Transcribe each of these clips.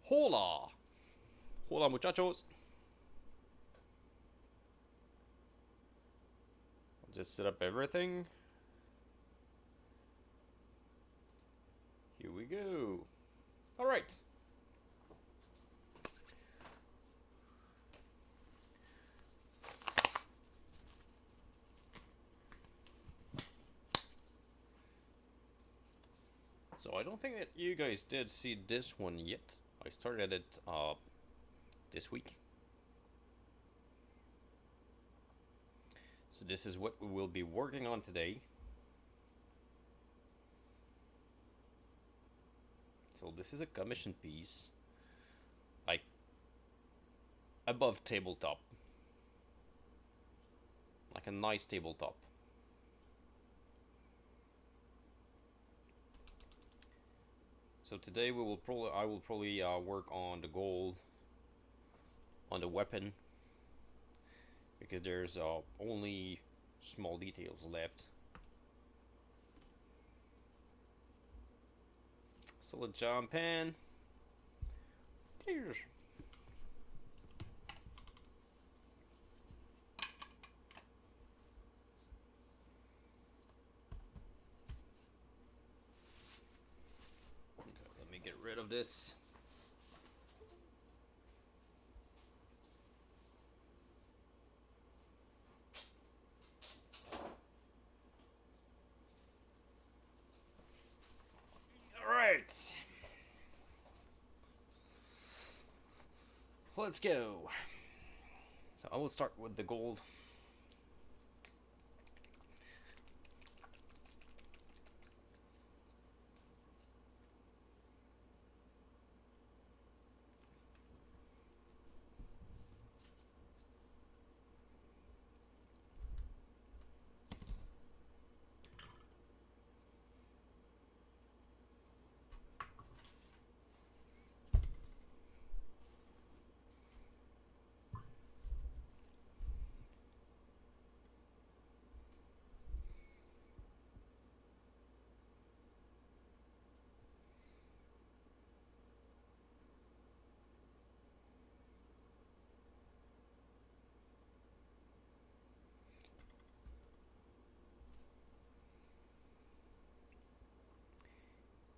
Hola! Hola, muchachos! I'll just set up everything. Here we go. Alright. So I don't think that you guys did see this one yet. I started it this week. So this is what we will be working on today. So this is a commission piece, like above tabletop, like a nice tabletop. So today I will probably work on the gold, on the weapon, because there's only small details left. So let's jump in. Cheers. Okay, let me get rid of this. Alright. Let's go. So I will start with the gold.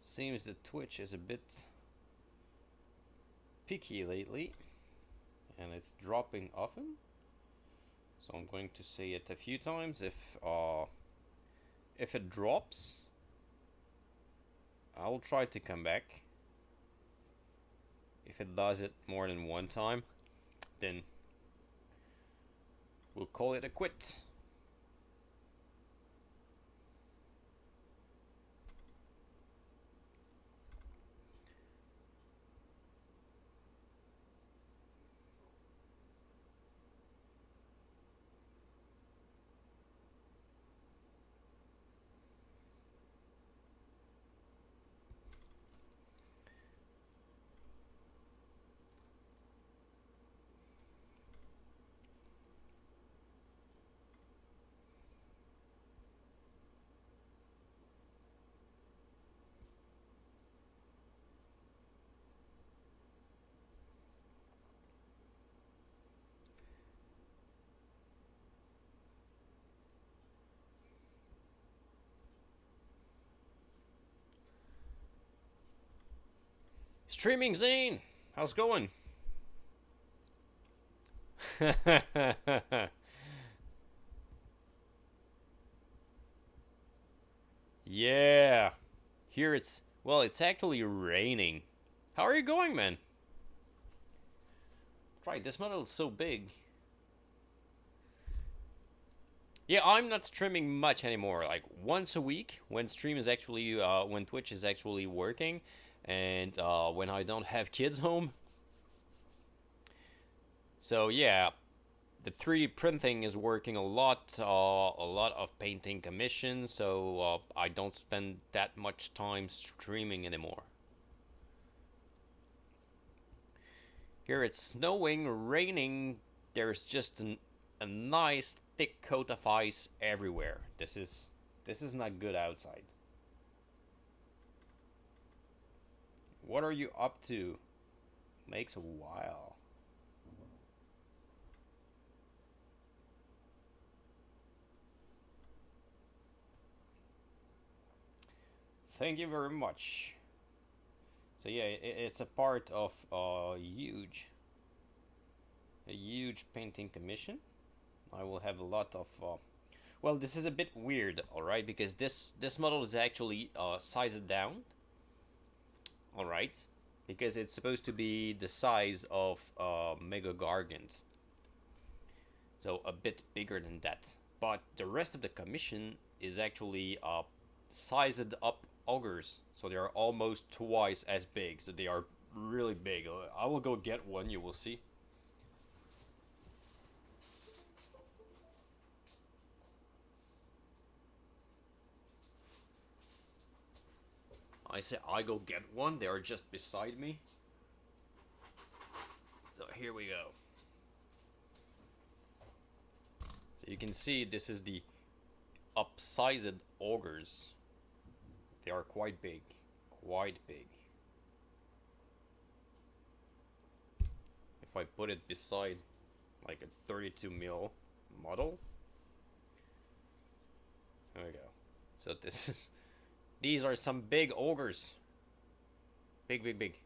Seems the Twitch is a bit picky lately, and it's dropping often. So I'm going to say it a few times. If it drops, I'll try to come back. If it does it more than one time, then we'll call it a quit. Streaming Zane, how's it going? Yeah. Here it's, well, it's actually raining. How are you going, man? Right, this model is so big. Yeah, I'm not streaming much anymore. Like once a week when stream is actually when Twitch is actually working, and when I don't have kids home. So yeah, the 3D printing is working a lot of painting commissions. So I don't spend that much time streaming anymore. Here it's snowing, raining. There's just a nice thick coat of ice everywhere. This is not good outside. What are you up to? Makes a while. Thank you very much. So yeah, it's a part of a huge painting commission. I will have a lot of. Well, this is a bit weird, all right, because this model is actually sized down, all right, because it's supposed to be the size of Mega Gargant, so a bit bigger than that. But the rest of the commission is actually sized up ogres, so they are almost twice as big. So they are really big. I will go get one. You will see. I say I go get one. They are just beside me. So here we go. So you can see this is the upsized ogres. They are quite big. Quite big. If I put it beside like a 32 mil model. There we go. So this is... These are some big ogres. Big, big, big.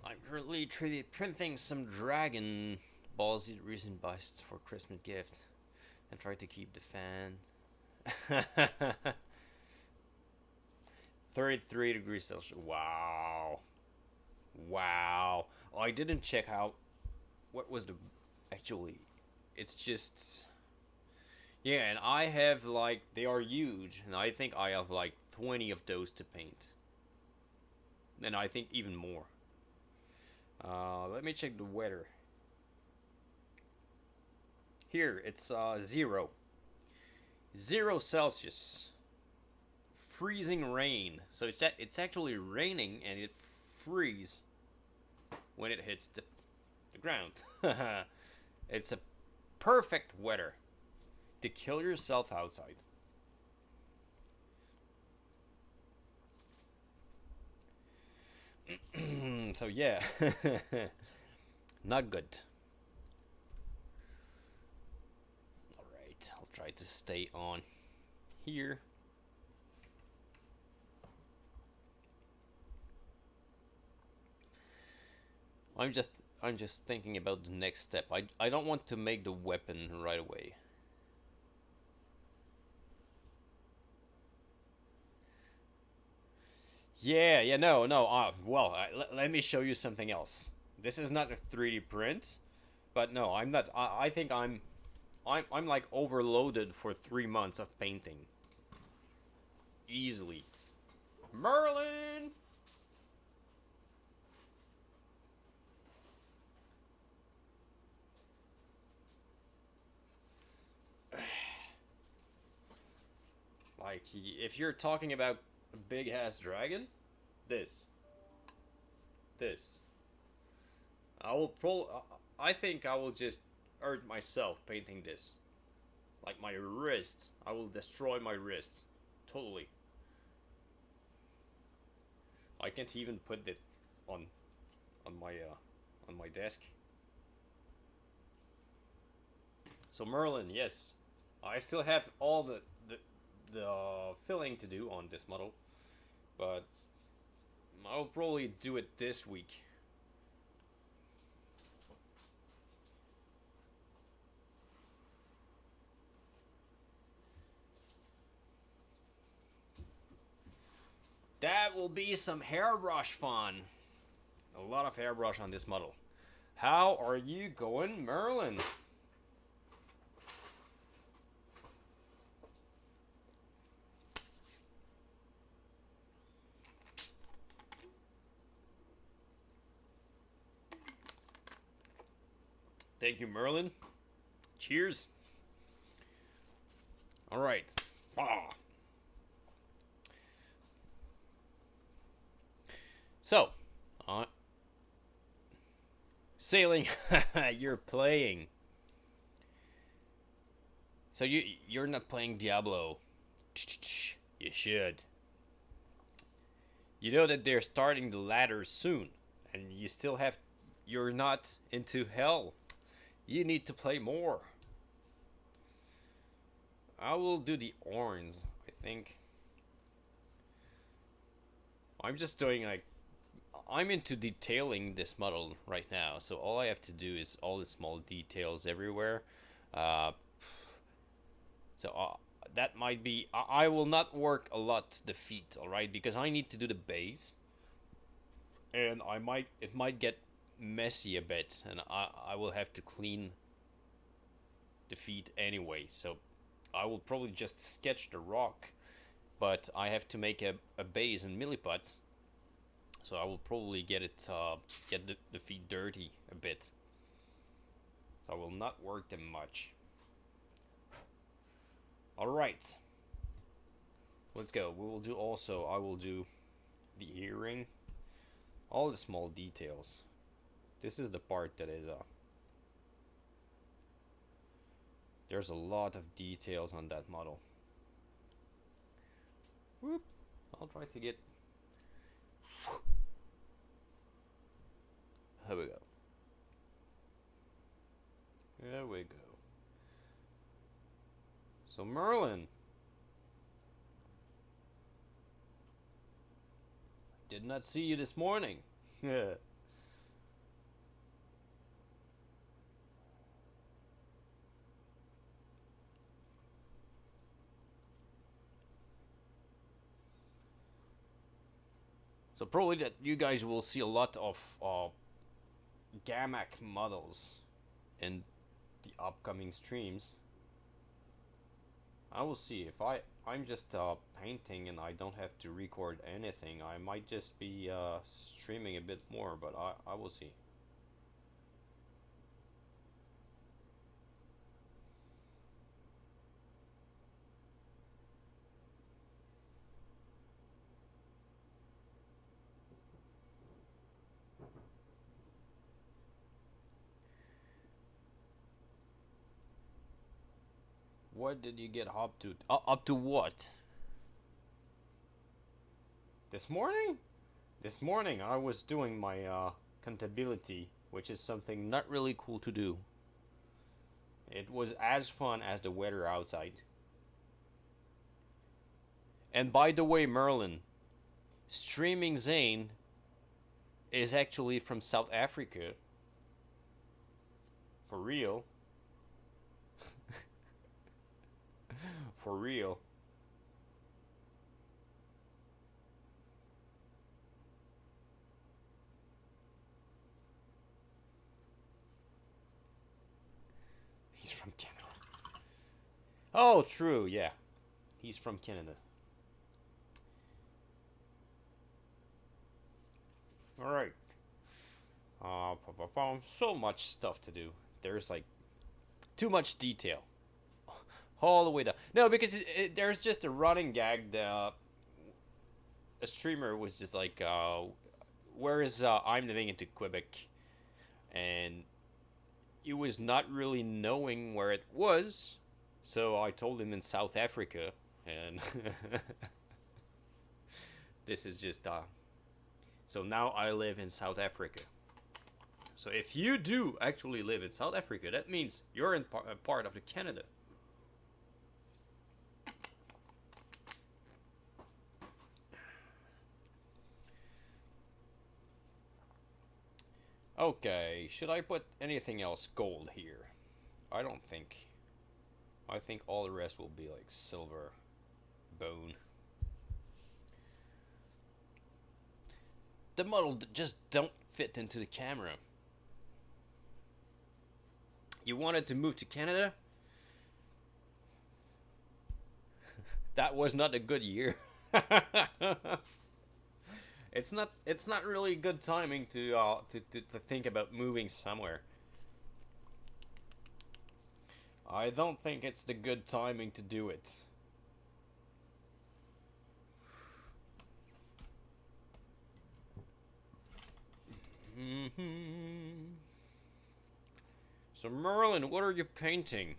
I'm currently 3D printing some dragon balls resin busts for Christmas gift. And try to keep the fan. 33 degrees Celsius. Wow. Wow. Oh, I didn't check out what was the actually. It's just, yeah, and I have like, they are huge, and I think I have like 20 of those to paint. And I think even more. Let me check the weather. Here it's 0 Celsius. Freezing rain. So it's actually raining and it freezes when it hits the ground. It's a perfect weather to kill yourself outside. So yeah, not good. All right, I'll try to stay on here. I'm just thinking about the next step. I don't want to make the weapon right away. Yeah, no. Well, let me show you something else. This is not a 3D print, but no, I'm not. I think I'm like overloaded for 3 months of painting. Easily. Merlin! Like, if you're talking about a big ass dragon, this. I think I will just hurt myself painting this. Like my wrist, I will destroy my wrist, totally. I can't even put it on my desk. So Merlin, yes, I still have all the filling to do on this model, but I'll probably do it this week. That will be some hairbrush fun. A lot of hairbrush on this model. How are you going, Merlin? Thank you, Merlin. Cheers. All right. Ah. So, sailing, you're playing. So you're not playing Diablo. You should. You know that they're starting the ladder soon, and you still have. You're not into hell. You need to play more. I will do the orange, I think. I'm just doing like. I'm into detailing this model right now, so all I have to do is all the small details everywhere. Uh, so that might be. I will not work a lot the feet, all right, because I need to do the base, and it might get messy a bit, and I will have to clean the feet anyway. So I will probably just sketch the rock, but I have to make a base in millipots. So I will probably get the feet dirty a bit. So I will not work them much. All right, let's go. We will do also. I will do the earring, all the small details. This is the part that is there's a lot of details on that model. Whoop. I'll try to get. Here we go. There we go. So Merlin. Did not see you this morning. Yeah. So probably that you guys will see a lot of Ghamak models in the upcoming streams. I will see if I'm just painting and I don't have to record anything. I might just be streaming a bit more, but I will see. What did you get up to? Up to what? This morning? This morning I was doing my contability, which is something not really cool to do. It was as fun as the weather outside. And by the way, Merlin, Streaming Zane is actually from South Africa. For real. For real. He's from Canada. Oh, true, yeah. He's from Canada. Alright. So much stuff to do. There's like too much detail. All the way down. No, because there's just a running gag. A streamer was just like, where is I'm living into Quebec? And he was not really knowing where it was. So I told him in South Africa. And this is just... So now I live in South Africa. So if you do actually live in South Africa, that means you're in part of the Canada. Okay, should I put anything else gold here? I don't think. I think all the rest will be like silver, bone. The model just don't fit into the camera. You wanted to move to Canada? That was not a good year. It's not really good timing to think about moving somewhere. I don't think it's the good timing to do it. So Merlin, what are you painting?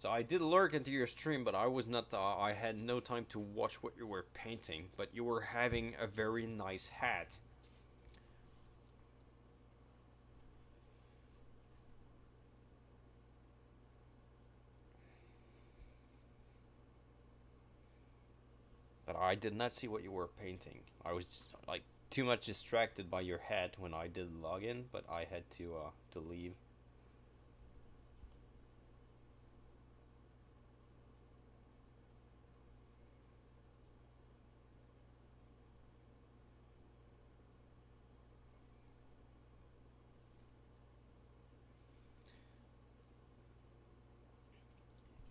So I did lurk into your stream, but I was not. I had no time to watch what you were painting. But you were having a very nice hat. But I did not see what you were painting. I was like too much distracted by your hat when I did log in, but I had to leave.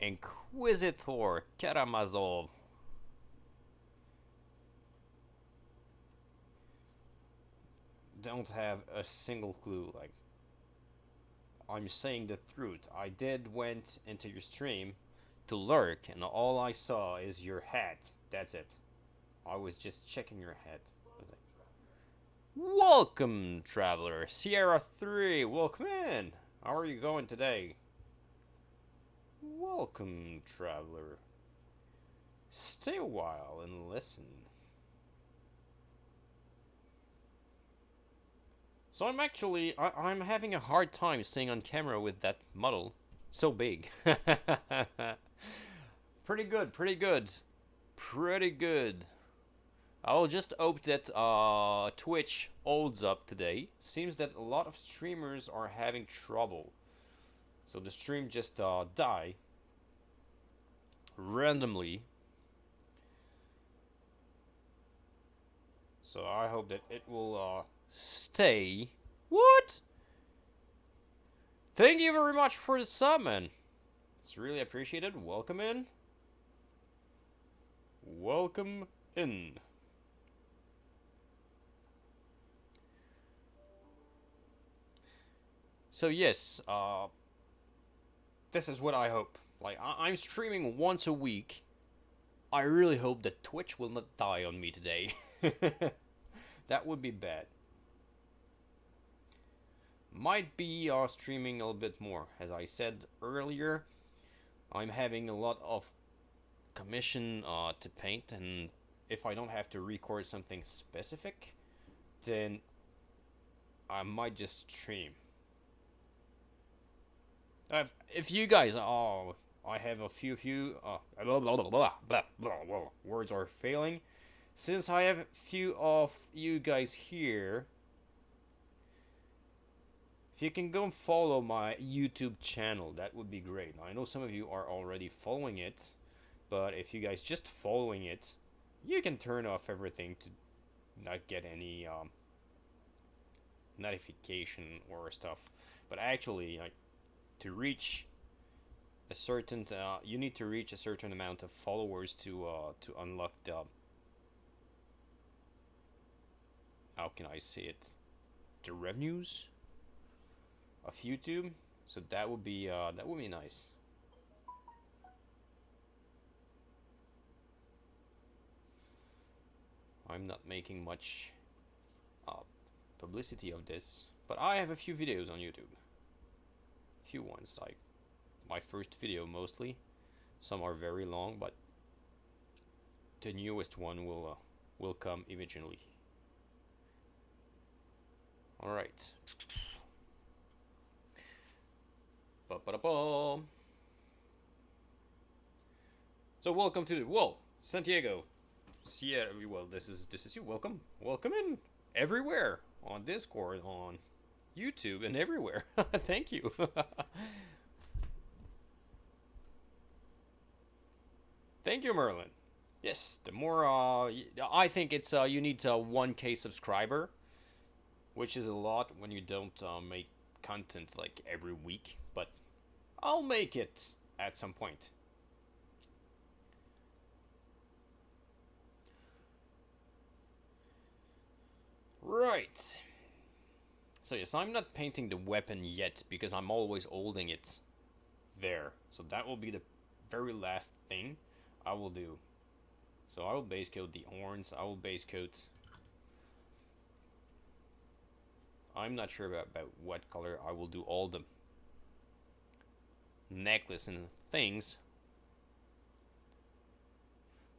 Inquisitor Karamazov. Don't have a single clue. Like, I'm saying the truth. I did went into your stream to lurk, and all I saw is your hat. That's it. I was just checking your hat. Like, welcome, traveler. Sierra 3, welcome in. How are you going today? Welcome, traveler. Stay a while and listen. So I'm having a hard time staying on camera with that model. So big. Pretty good, pretty good. Pretty good. I'll just hope that Twitch holds up today. Seems that a lot of streamers are having trouble. So the stream just die randomly. So I hope that it will stay. What? Thank you very much for the sub, man. It's really appreciated. Welcome in. Welcome in. So yes, this is what I hope. Like, I'm streaming once a week. I really hope that Twitch will not die on me today. That would be bad. Might be streaming a little bit more. As I said earlier, I'm having a lot of commission to paint, and if I don't have to record something specific, then I might just stream. If you guys, I have a few words are failing. Since I have a few of you guys here, if you can go and follow my YouTube channel, that would be great. I know some of you are already following it, but if you guys just following it, you can turn off everything to not get any notification or stuff. But actually, like, to reach a certain, you need to reach a certain amount of followers to unlock the, how can I say it, the revenues of YouTube. So that would be nice. I'm not making much publicity of this, but I have a few videos on YouTube. Few ones, like my first video mostly. Some are very long, but the newest one will come eventually. All right. Ba-ba-da-ba. So welcome to the, whoa, Santiago. Sierra, well, this is you. Welcome in everywhere, on Discord, on YouTube, and everywhere. Thank you. Thank you, Merlin. Yes, the more I think it's you need 1K subscriber, which is a lot when you don't make content like every week, but I'll make it at some point. Right. So yes, I'm not painting the weapon yet because I'm always holding it there. So that will be the very last thing I will do. So I will base coat the horns, I will base coat. I'm not sure about what color I will do all the necklace and things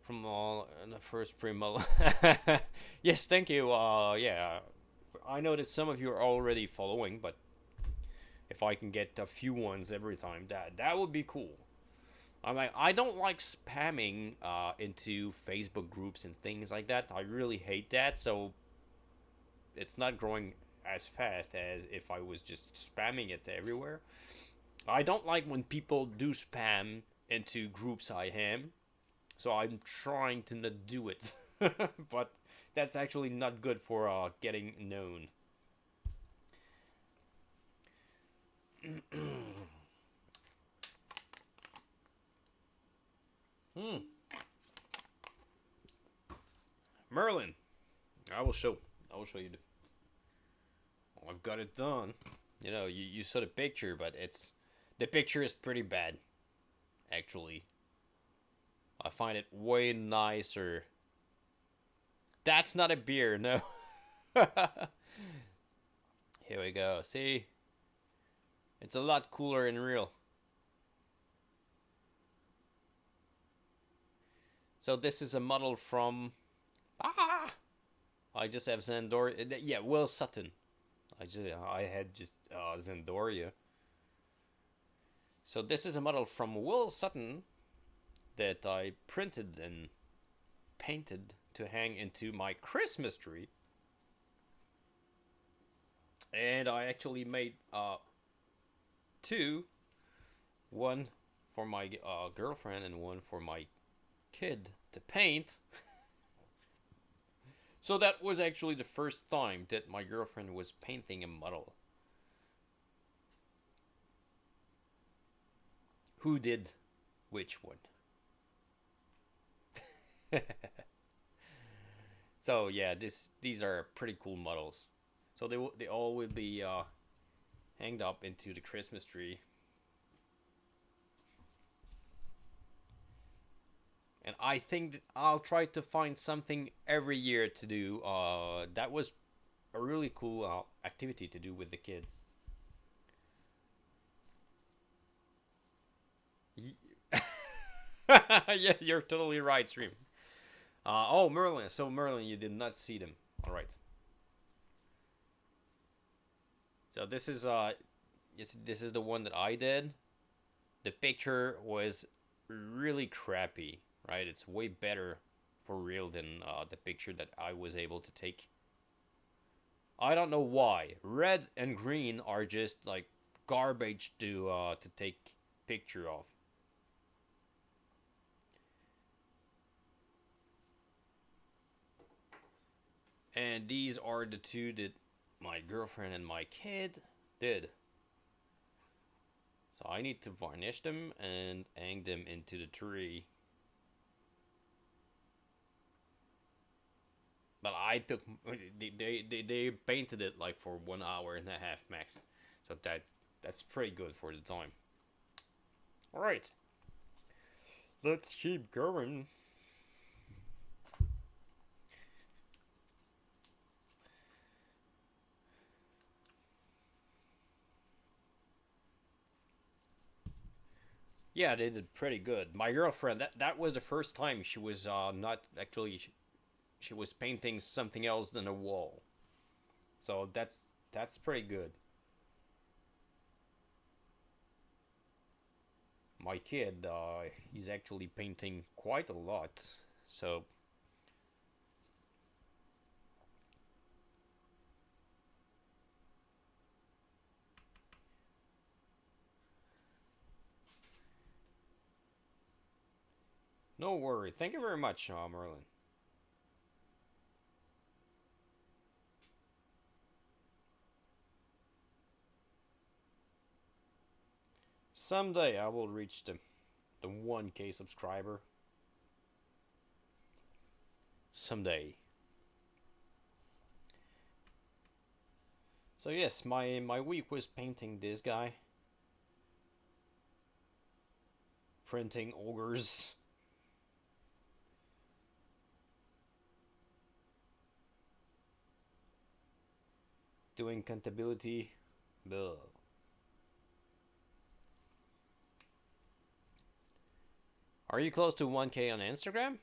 from all the first pre-model. Yes, thank you. Yeah, I know that some of you are already following, but if I can get a few ones every time, that would be cool. I don't like spamming into Facebook groups and things like that. I really hate that. So it's not growing as fast as if I was just spamming it everywhere. I don't like when people do spam into groups I am. So I'm trying to not do it. But that's actually not good for getting known. Hmm. Merlin. I will show. I will show you. I've got it done. You know, you saw the picture, but the picture is pretty bad. Actually, I find it way nicer. That's not a beer, no. Here we go. See, it's a lot cooler in real. So this is a model from I just have Zandoria. Yeah, Will Sutton. I had just Zandoria. So this is a model from Will Sutton that I printed and painted to hang into my Christmas tree. And I actually made two. One for my girlfriend and one for my kid to paint. So that was actually the first time that my girlfriend was painting a model. Who did which one? So yeah, these are pretty cool models. So they all will be hanged up into the Christmas tree. And I think that I'll try to find something every year to do. That was a really cool activity to do with the kid. Yeah, you're totally right, Stream. Oh, Merlin. So Merlin, you did not see them. All right. So this is the one that I did. The picture was really crappy, right? It's way better for real than the picture that I was able to take. I don't know why. Red and green are just like garbage to take picture of. And these are the two that my girlfriend and my kid did. So I need to varnish them and hang them into the tree. But I took they painted it like for 1 hour and a half max. So that's pretty good for the time. All right. Let's keep going. Yeah, they did pretty good. My girlfriend, that was the first time she was not actually she was painting something else than a wall. So that's pretty good. My kid, he's actually painting quite a lot. So no worry. Thank you very much, Merlin. Someday I will reach the 1K subscriber. Someday. So yes, my week was painting this guy. Printing ogres. Doing contability. Ugh. Are you close to 1K on Instagram?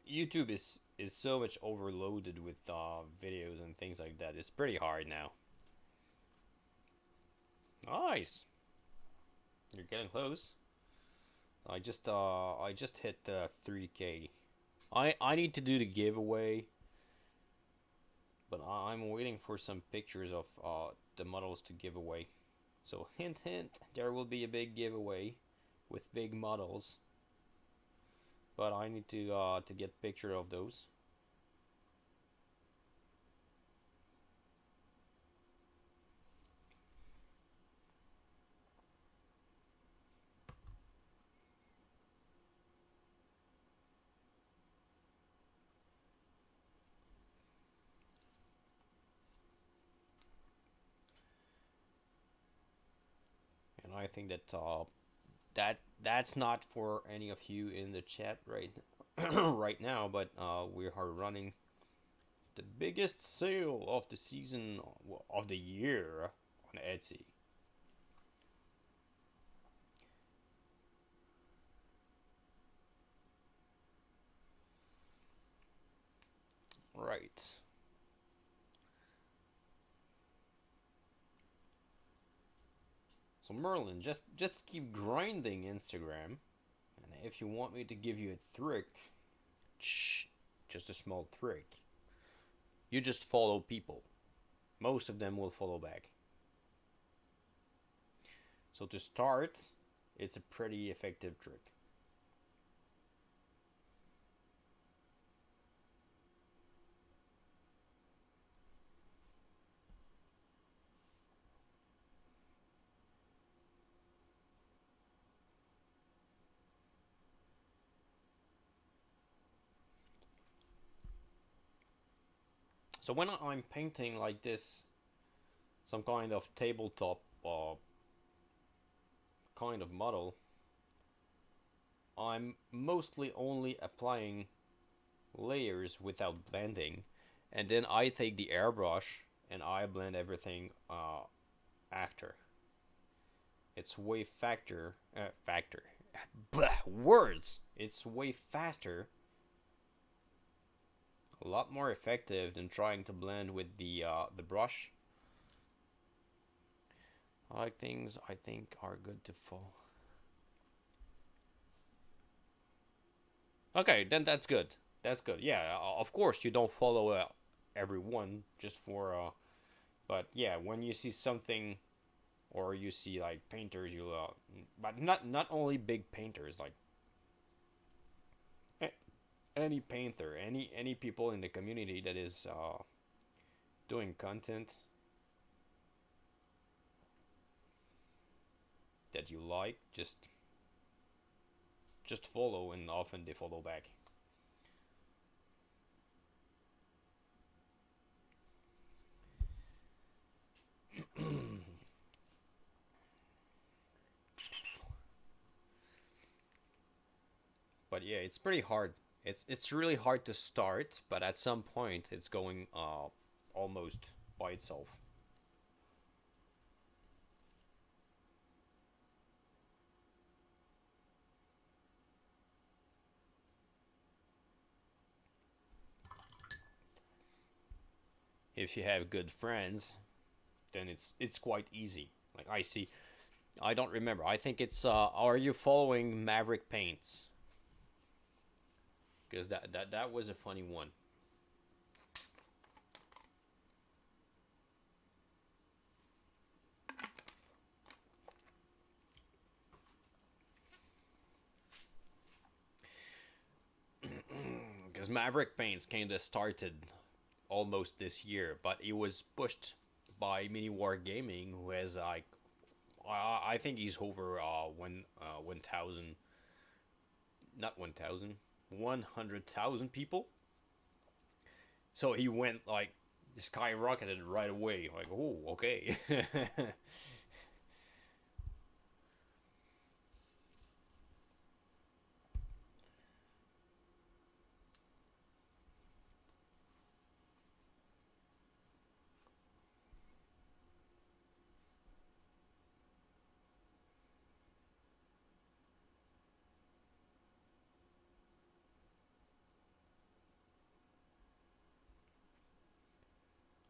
YouTube is so much overloaded with videos and things like that. It's pretty hard now. Nice. You're getting close. I just hit 3K. I need to do the giveaway, but I'm waiting for some pictures of the models to give away. So hint hint, there will be a big giveaway with big models. But I need to get picture of those. And I think that that's not for any of you in the chat right right now, but we are running the biggest sale of the season of the year on Etsy. Right. So Merlin, just keep grinding Instagram, and if you want me to give you a trick, just a small trick, you just follow people. Most of them will follow back. So to start, it's a pretty effective trick. So when I'm painting like this, some kind of tabletop kind of model, I'm mostly only applying layers without blending, and then I take the airbrush and I blend everything after. It's way words. It's way faster, a lot more effective than trying to blend with the brush. I like things I think are good to follow. Okay, then that's good. That's good. Yeah, of course you don't follow everyone just for but yeah, when you see something or you see like painters, you but not only big painters, like any painter, any people in the community that is doing content that you like, just follow, and often they follow back. But yeah, it's pretty hard. It's really hard to start, but at some point it's going almost by itself. If you have good friends, then it's quite easy. Like I see, I don't remember. I think it's are you following Maverick Paints? Because that was a funny one. Because Maverick Paints kind of started almost this year, but it was pushed by Mini War Gaming, who has like I think he's over 1,000, not 1,000, 100,000 people. So he went like skyrocketed right away. Like, oh, okay.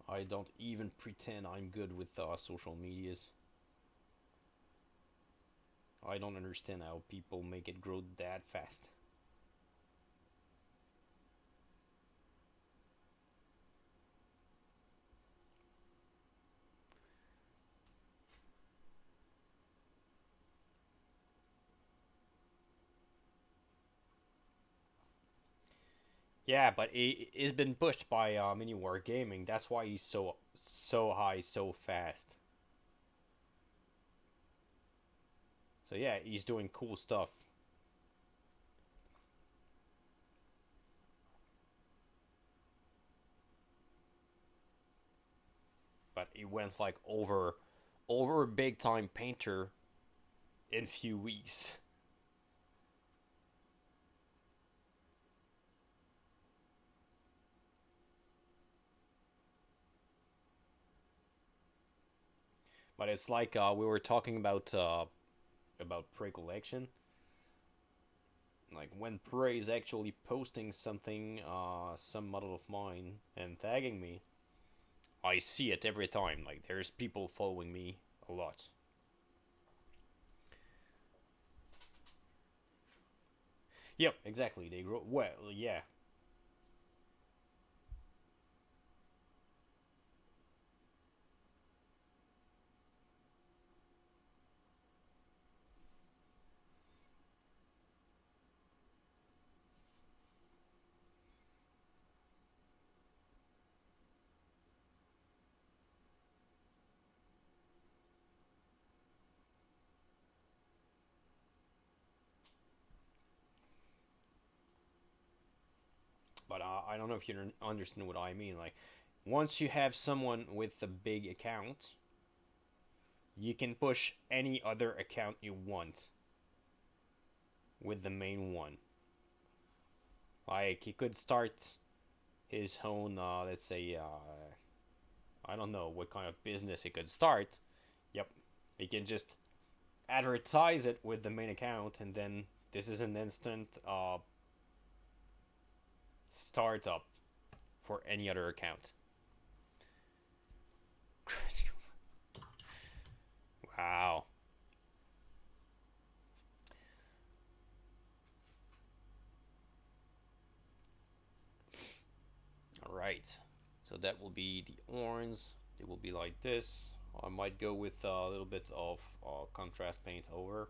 I don't even pretend I'm good with social medias. I don't understand how people make it grow that fast. Yeah, but it's been pushed by Mini War Gaming. That's why he's so high so fast. So yeah, he's doing cool stuff. But he went like over a big time painter in few weeks. But it's like we were talking about Prey collection. Like when Prey is actually posting something, some model of mine, and tagging me, I see it every time. Like there's people following me a lot. Yep, exactly. They grow well. Yeah, but I don't know if you understand what I mean. Like once you have someone with a big account, you can push any other account you want with the main one. Like he could start his own, let's say, I don't know what kind of business he could start. Yep, he can just advertise it with the main account, and then this is an instant startup for any other account. Wow. All right. So that will be the orange. It will be like this. I might go with a little bit of contrast paint over.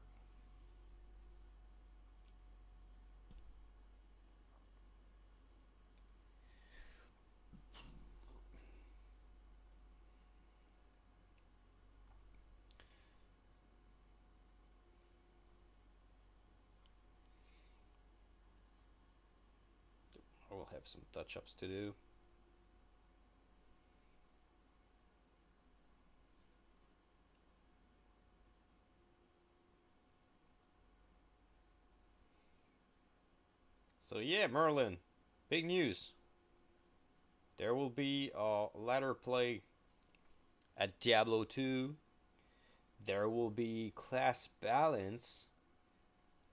I will have some touch-ups to do. So yeah, Merlin, big news. There will be a ladder play at Diablo 2. There will be class balance,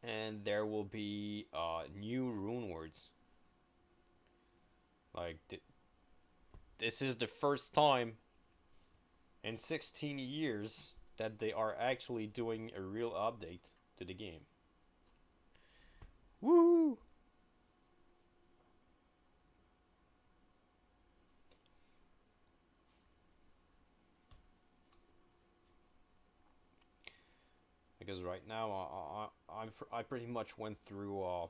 and there will be new rune words. Like this is the first time in 16 years that they are actually doing a real update to the game. Woo! Because right now I pretty much went through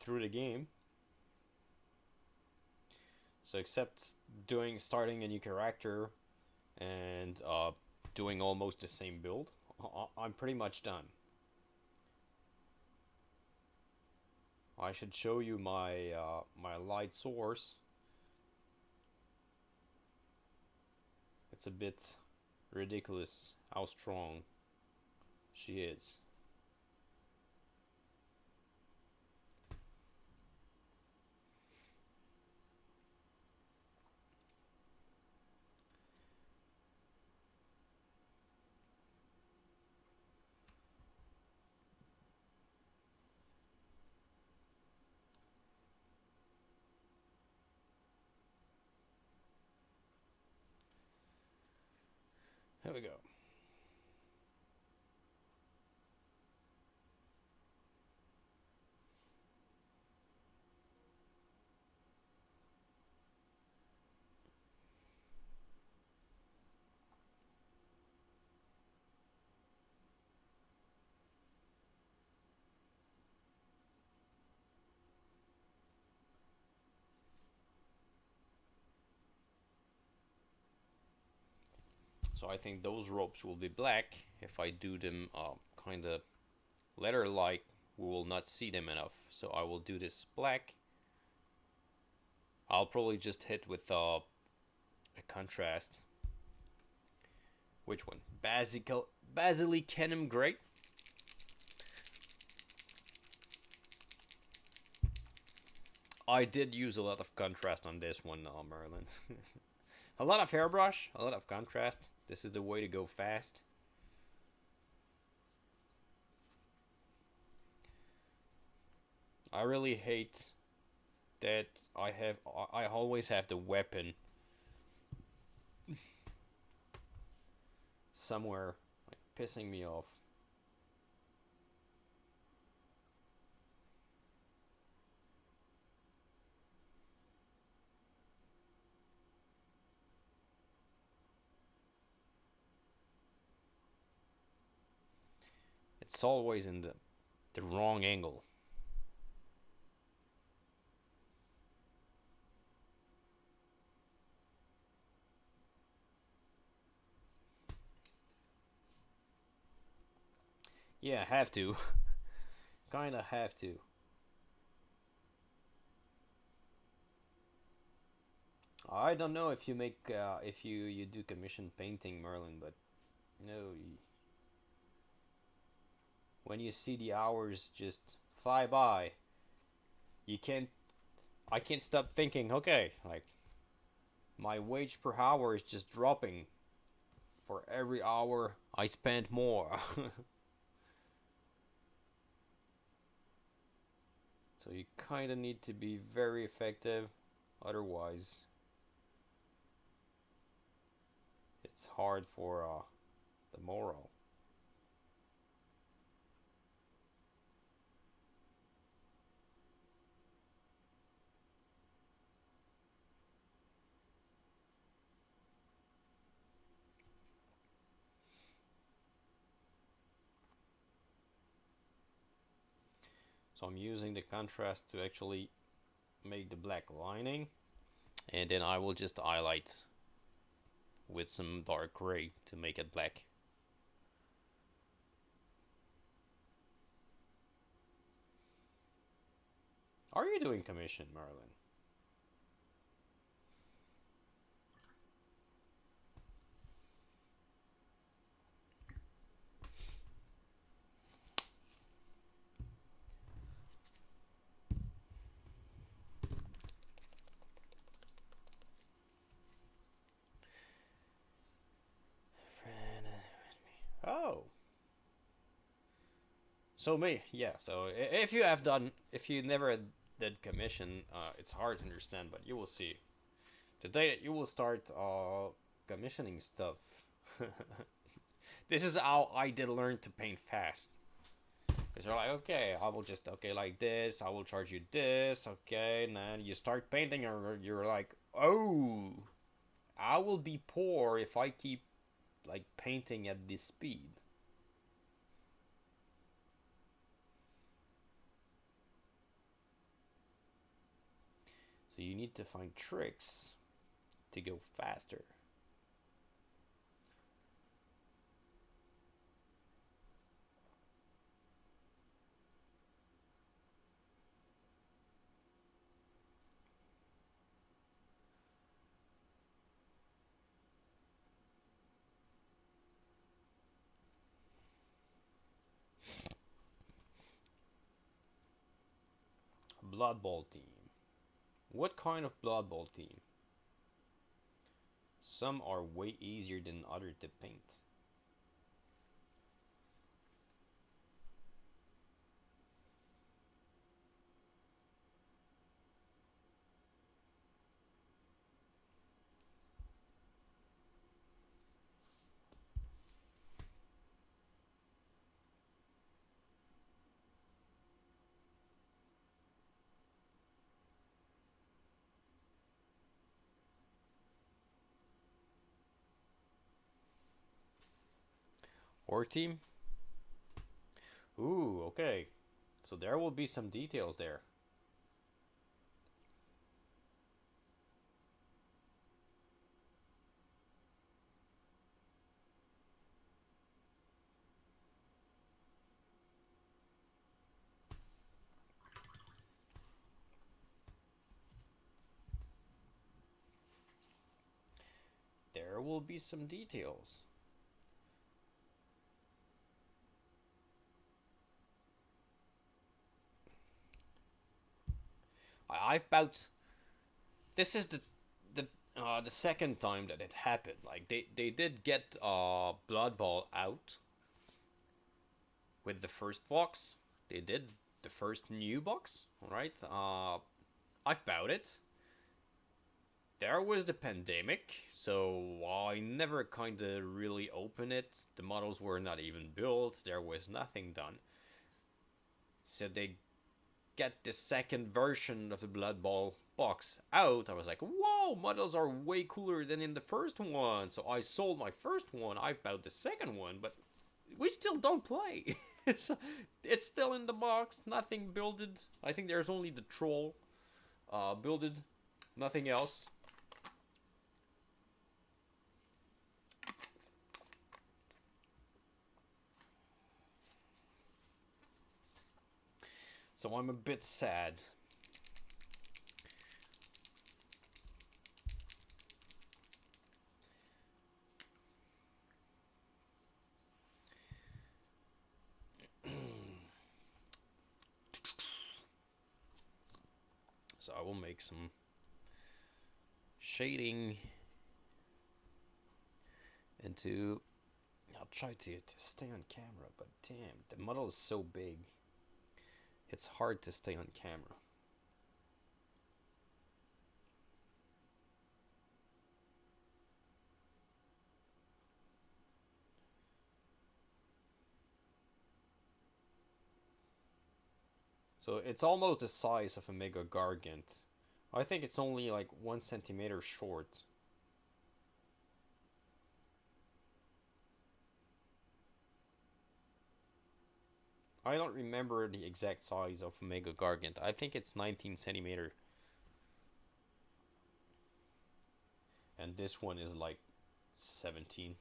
the game. So except doing starting a new character and doing almost the same build, I'm pretty much done. I should show you my light source. It's a bit ridiculous how strong she is. Here we go. So I think those ropes will be black. If I do them kind of leather-like, we will not see them enough. So I will do this black. I'll probably just hit with a contrast. Which one? Basilicum Gray? I did use a lot of contrast on this one, Merlin. A lot of hairbrush, a lot of contrast. This is the way to go fast. I really hate that I always have the weapon somewhere, like pissing me off. It's always in the wrong angle. Yeah, have to. Kinda have to. I don't know if you make if you do commission painting, Merlin, but no, when you see the hours just fly by, you can't. I can't stop thinking. Okay, like my wage per hour is just dropping. For every hour I spend more. So you kind of need to be very effective, otherwise it's hard for the moral. So I'm using the contrast to actually make the black lining, and then I will just highlight with some dark gray to make it black. Are you doing commission, Merlin? Oh. So me, yeah. So if you have done, if you never did commission, it's hard to understand, but you will see. The day that you will start commissioning stuff, this is how I did learn to paint fast. Because you're like, okay, I will just, okay, like this, I will charge you this, okay, and then you start painting, and you're like, oh, I will be poor if I keep, like, painting at this speed. So you need to find tricks to go faster. Blood Bowl team. What kind of Blood Bowl team? Some are way easier than others to paint. Org team? Ooh, okay. So there will be some details there. There will be some details. I've about this is the second time that it happened. Like they did get Blood Bowl out with the first box. They did the first new box, right? I've bought it. There was the pandemic, so I never kind of really opened it. The models were not even built. There was nothing done. So they get the second version of the Blood Bowl box out. I was like, whoa, models are way cooler than in the first one. So I sold my first one. I've bought the second one, but we still don't play. So it's still in the box, nothing builded. I think there's only the troll builded, nothing else. So I'm a bit sad. So I will make some shading into. I'll try to stay on camera, but damn, the model is so big. It's hard to stay on camera. So it's almost the size of a Mega Gargant. I think it's only like 1 centimeter short. I don't remember the exact size of Mega Gargant. I think it's 19 centimeter. And this one is like 17.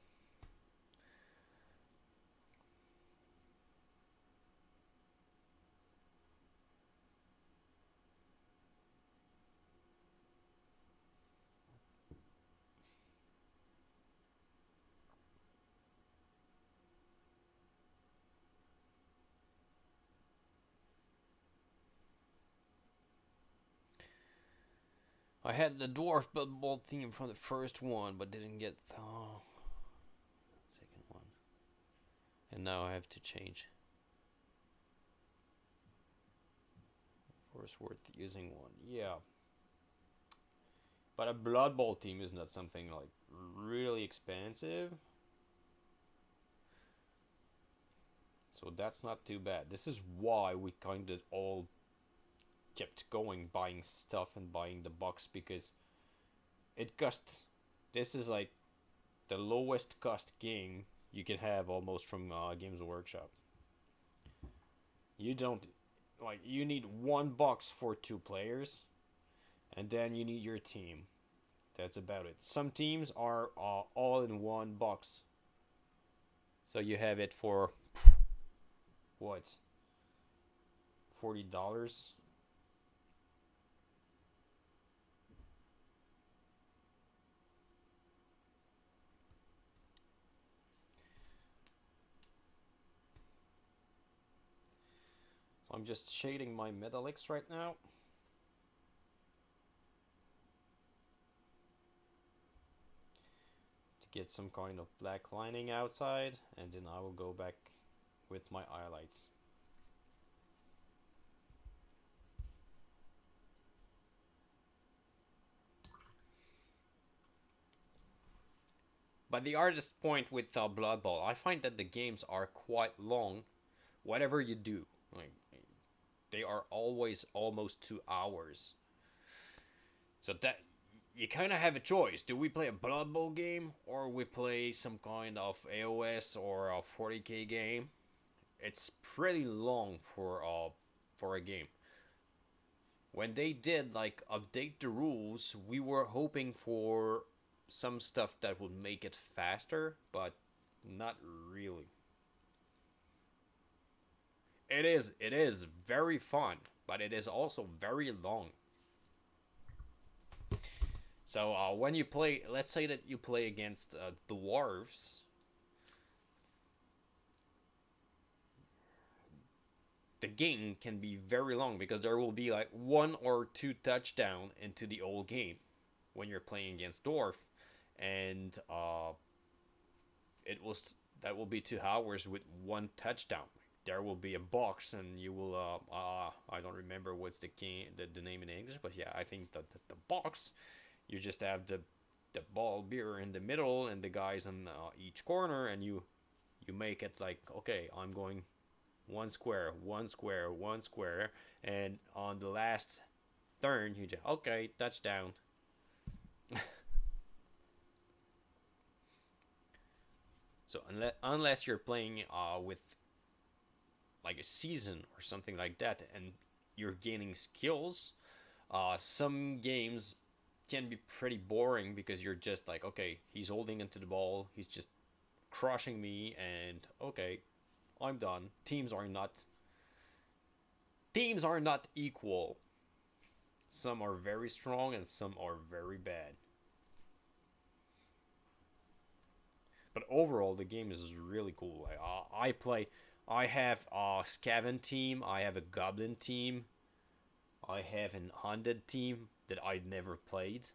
I had the Dwarf Blood Bowl theme from the first one, but didn't get the second one. And now I have to change. Of course, worth using one. Yeah. But a Blood Bowl team is not something like really expensive. So that's not too bad. This is why we kind of all kept going, buying stuff and buying the box, because it costs. This is like the lowest cost game you can have almost from Games Workshop. You don't like, you need one box for 2 players, and then you need your team. That's about it. Some teams are all in one box, so you have it for what, $40. So I'm just shading my metallics right now. To get some kind of black lining outside, and then I will go back with my highlights. But the artist point with Blood Bowl, I find that the games are quite long, whatever you do. Like, they are always almost 2 hours. So that you kind of have a choice. Do we play a Blood Bowl game or we play some kind of AOS or a 40k game? It's pretty long for a game. When they did like update the rules, we were hoping for some stuff that would make it faster, but not really. It is very fun, but it is also very long. So when you play, let's say that you play against dwarves, the game can be very long because there will be like one or two touchdown into the old game when you're playing against dwarf, and it was that will be 2 hours with one touchdown. There will be a box, and you will I don't remember what's the name in English, but yeah, I think that the box, you just have the ball beer in the middle and the guys on each corner, and you make it like, okay, I'm going one square, one square, one square, and on the last turn you just, okay, touchdown. So unless you're playing with like a season or something like that, and you're gaining skills, some games can be pretty boring because you're just like, okay, he's holding into the ball, he's just crushing me, and okay, I'm done. Teams are not equal. Some are very strong and some are very bad. But overall, the game is really cool. I have a Skaven team. I have a Goblin team. I have an Undead team that I'd never played.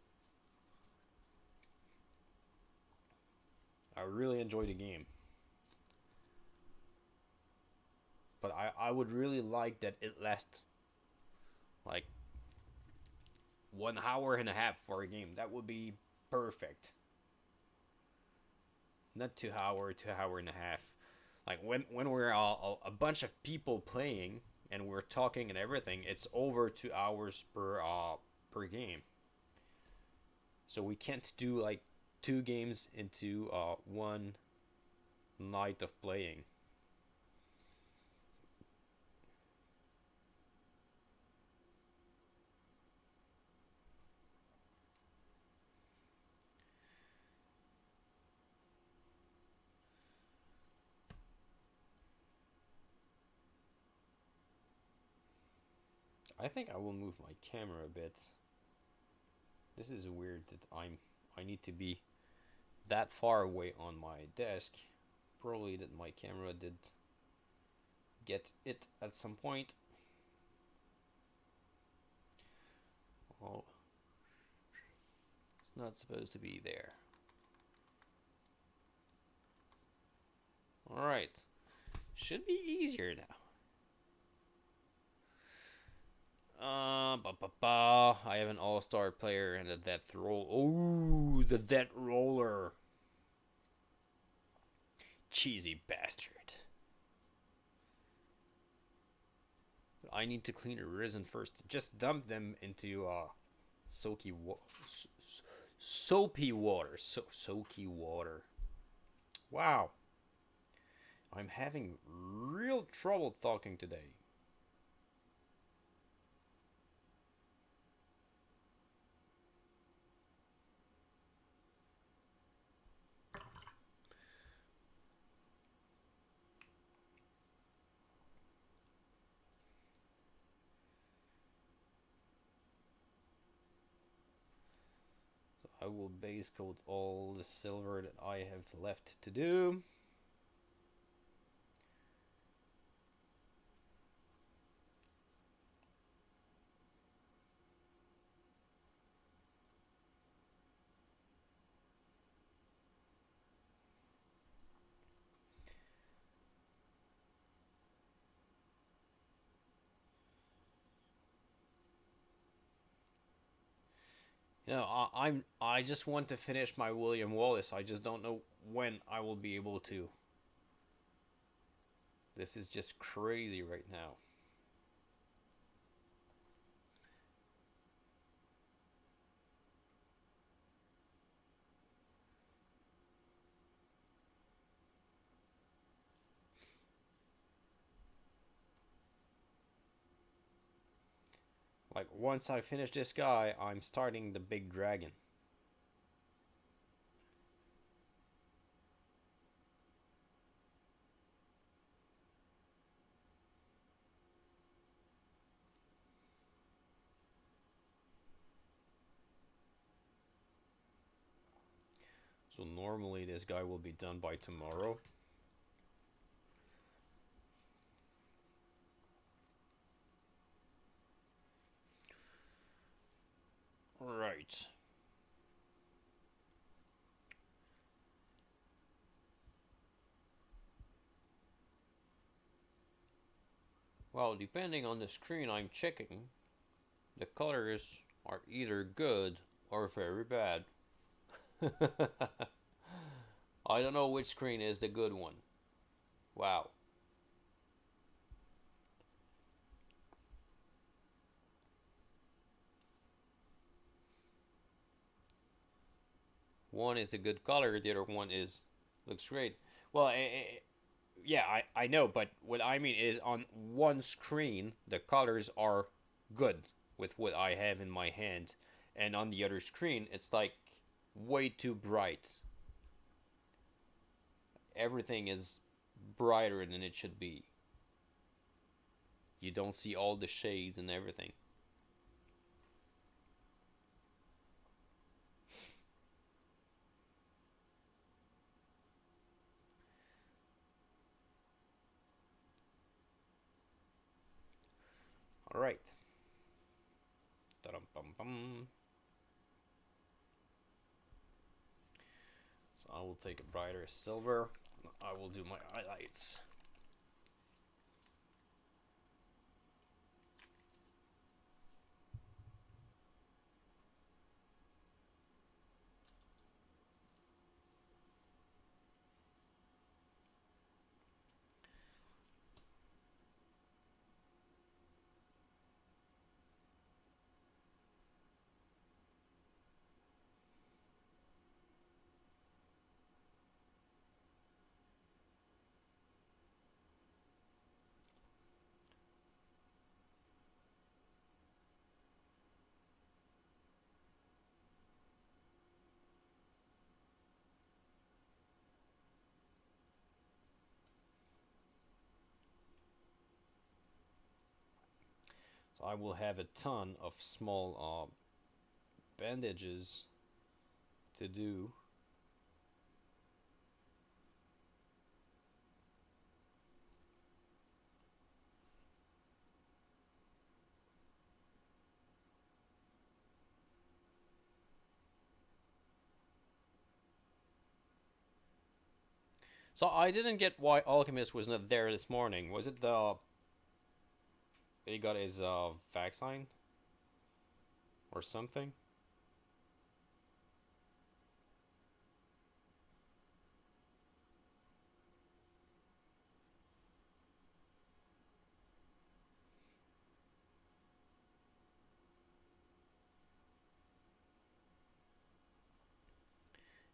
I really enjoy the game. But I would really like that it lasts like 1 hour and a half for a game. That would be perfect. Not 2 hour, 2 hour and a half. Like when we're a bunch of people playing and we're talking and everything, it's over 2 hours per game. So we can't do like two games into one night of playing. I think I will move my camera a bit. This is weird that I need to be that far away on my desk. Probably that my camera did get it at some point. Oh, it's not supposed to be there. Alright. Should be easier now. I have an all-star player and a death roll. Oh, the death roller. Cheesy bastard. But I need to clean a risen first. Just dump them into soapy water. Soaky water. Wow. I'm having real trouble talking today. I will base coat all the silver that I have left to do. You know, I just want to finish my William Wallace. I just don't know when I will be able to. This is just crazy right now. Like once I finish this guy, I'm starting the big dragon. So normally this guy will be done by tomorrow. Right. Well, depending on the screen I'm checking, the colors are either good or very bad. I don't know which screen is the good one. Wow. One is a good color, the other one is looks great. Well, yeah, I know, but what I mean is on one screen the colors are good with what I have in my hand, and on the other screen it's like way too bright. Everything is brighter than it should be. You don't see all the shades and everything. All right. Da-dum-bum-bum. So I will take a brighter silver. I will do my highlights. So I will have a ton of small bandages to do. So I didn't get why Alchemist was not there this morning. Was it the he got his vaccine or something?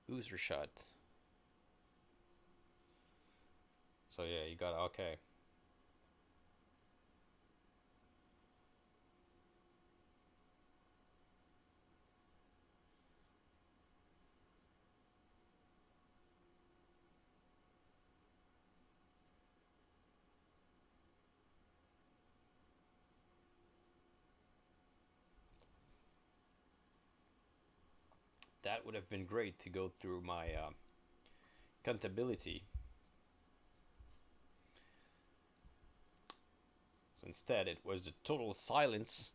Booster shot. So yeah, you got okay. That would have been great to go through my accountability. So instead, it was the total silence.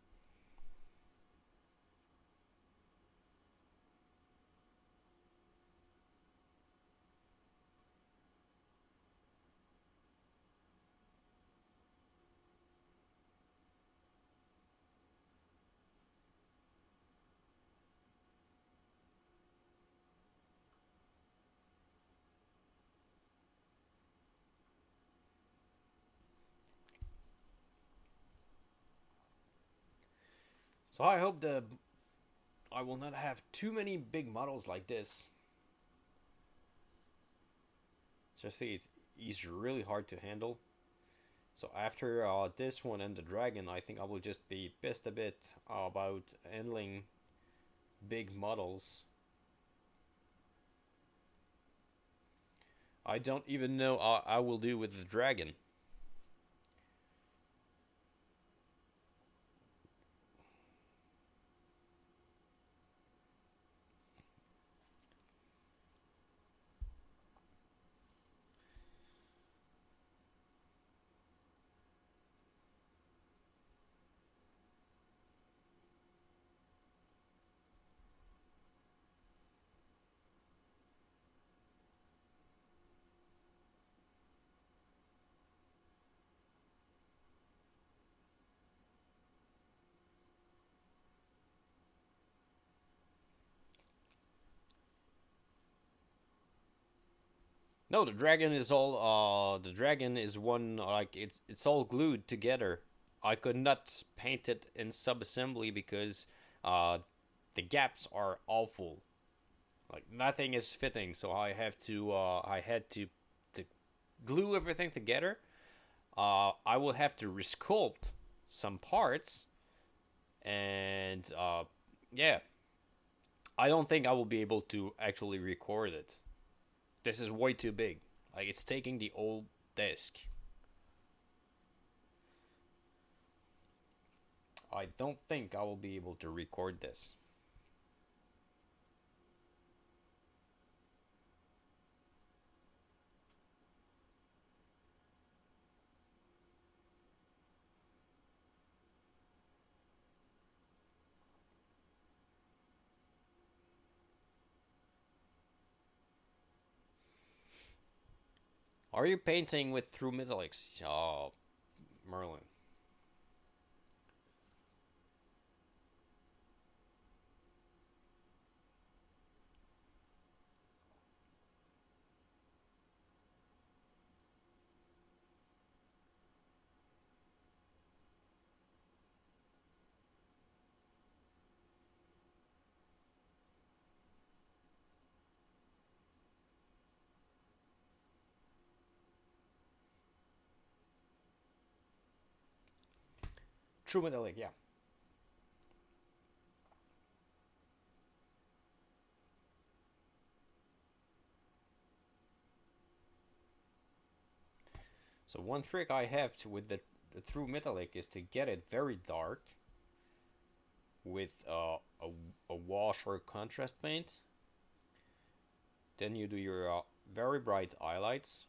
So I hope I will not have too many big models like this. Just see, he's really hard to handle. So after this one and the dragon, I think I will just be pissed a bit about handling big models. I don't even know what I will do with the dragon. No, the dragon is all. The dragon is one like it's all glued together. I could not paint it in sub-assembly because uh, the gaps are awful. Like nothing is fitting, so I have to. I had to glue everything together. I will have to resculpt some parts, and yeah, I don't think I will be able to actually record it. This is way too big. Like it's taking the old disc. I don't think I will be able to record this. Are you painting with through metallics? Oh, Merlin. True metallic, yeah. So one trick I have with the through metallic is to get it very dark with a wash or contrast paint. Then you do your very bright highlights,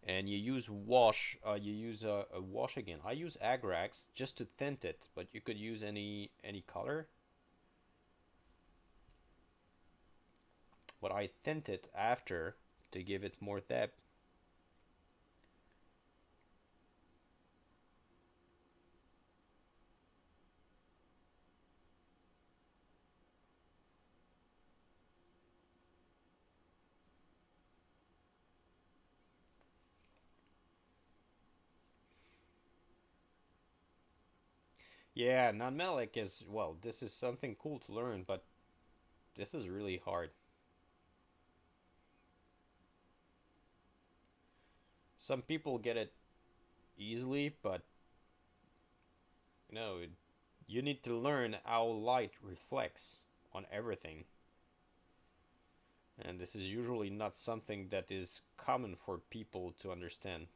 and you use wash. You use a wash again. I use Agrax just to tint it, but you could use any color. But I tint it after to give it more depth. Yeah, non-metallic is, well, this is something cool to learn, but this is really hard. Some people get it easily, but you know, you need to learn how light reflects on everything. And this is usually not something that is common for people to understand.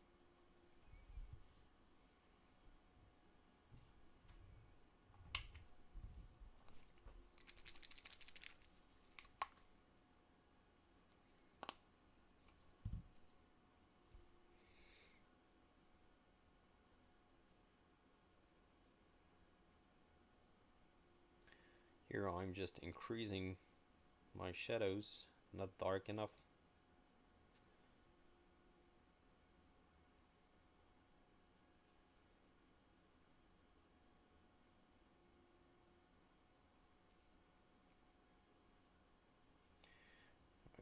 Here I'm just increasing my shadows, not dark enough.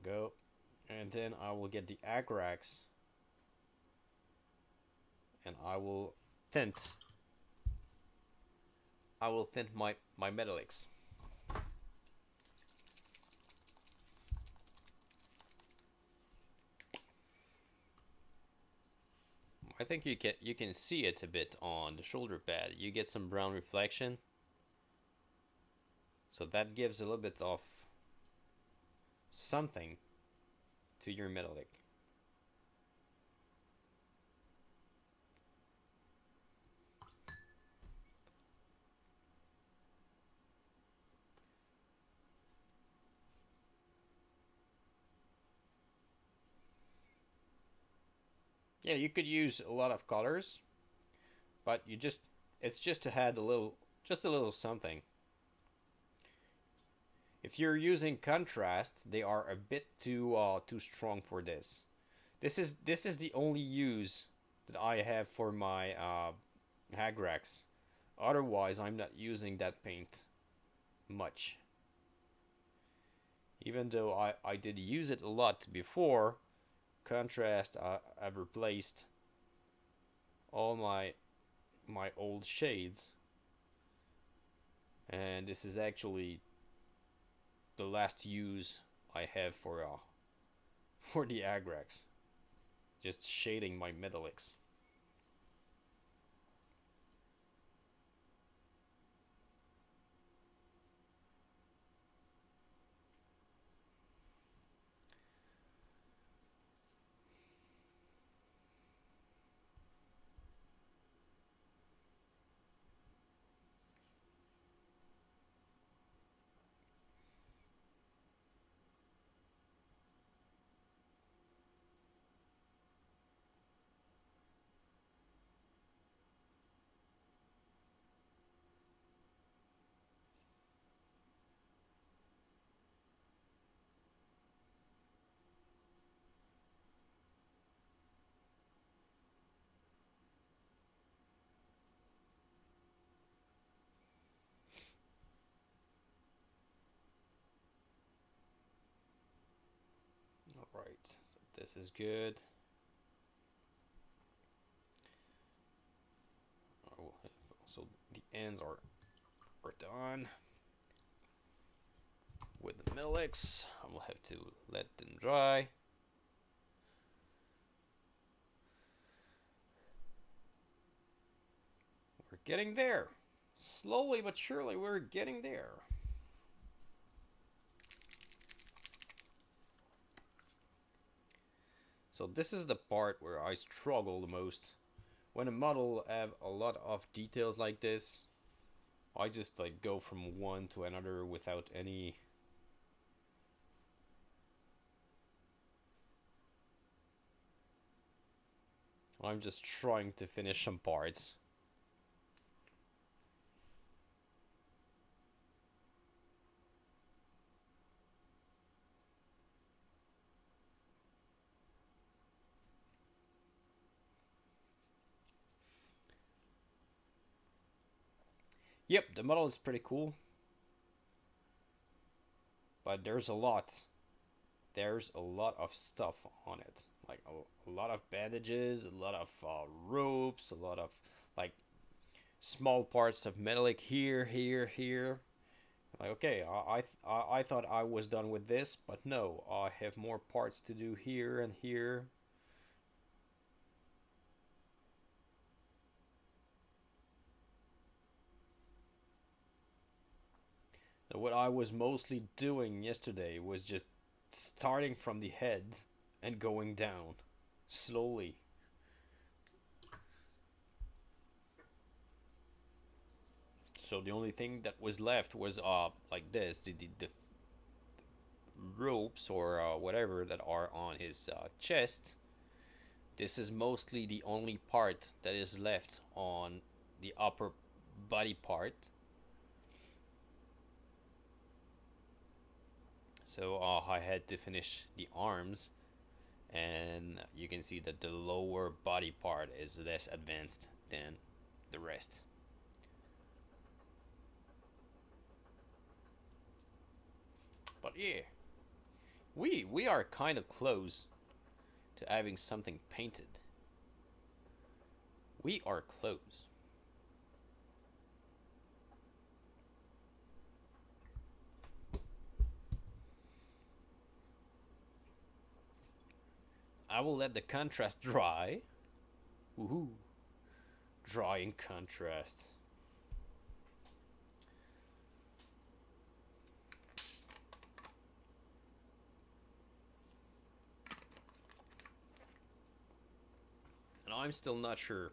Go. And then I will get the Agrax and tint. I will tint my metallics. I think you can see it a bit on the shoulder pad. You get some brown reflection, so that gives a little bit of something to your metallic. Yeah, you could use a lot of colors, but it's just to add a little something. If you're using contrast, they are a bit too strong for this. This is the only use that I have for my Hagrax. Otherwise, I'm not using that paint much. Even though I did use it a lot before, contrast I've replaced all my old shades, and this is actually the last use I have for the Agrax. Just shading my metallics. Alright, so this is good. Oh, so the ends are done. With the metallics, I will have to let them dry. We're getting there. Slowly but surely, we're getting there. So this is the part where I struggle the most. When a model have a lot of details like this, I just like go from one to another without any I'm just trying to finish some parts. Yep, the model is pretty cool. But there's a lot. There's a lot of stuff on it. Like a lot of bandages, a lot of ropes, a lot of like small parts of metallic here, here, here. Like, okay, I thought I was done with this, but no, I have more parts to do here and here. So what I was mostly doing yesterday was just starting from the head and going down slowly. So the only thing that was left was like this, the ropes or whatever that are on his chest. This is mostly the only part that is left on the upper body part. So I had to finish the arms, and you can see that the lower body part is less advanced than the rest. But yeah, we are kind of close to having something painted. We are close. I will let the contrast dry. Woohoo! Drawing contrast. And I'm still not sure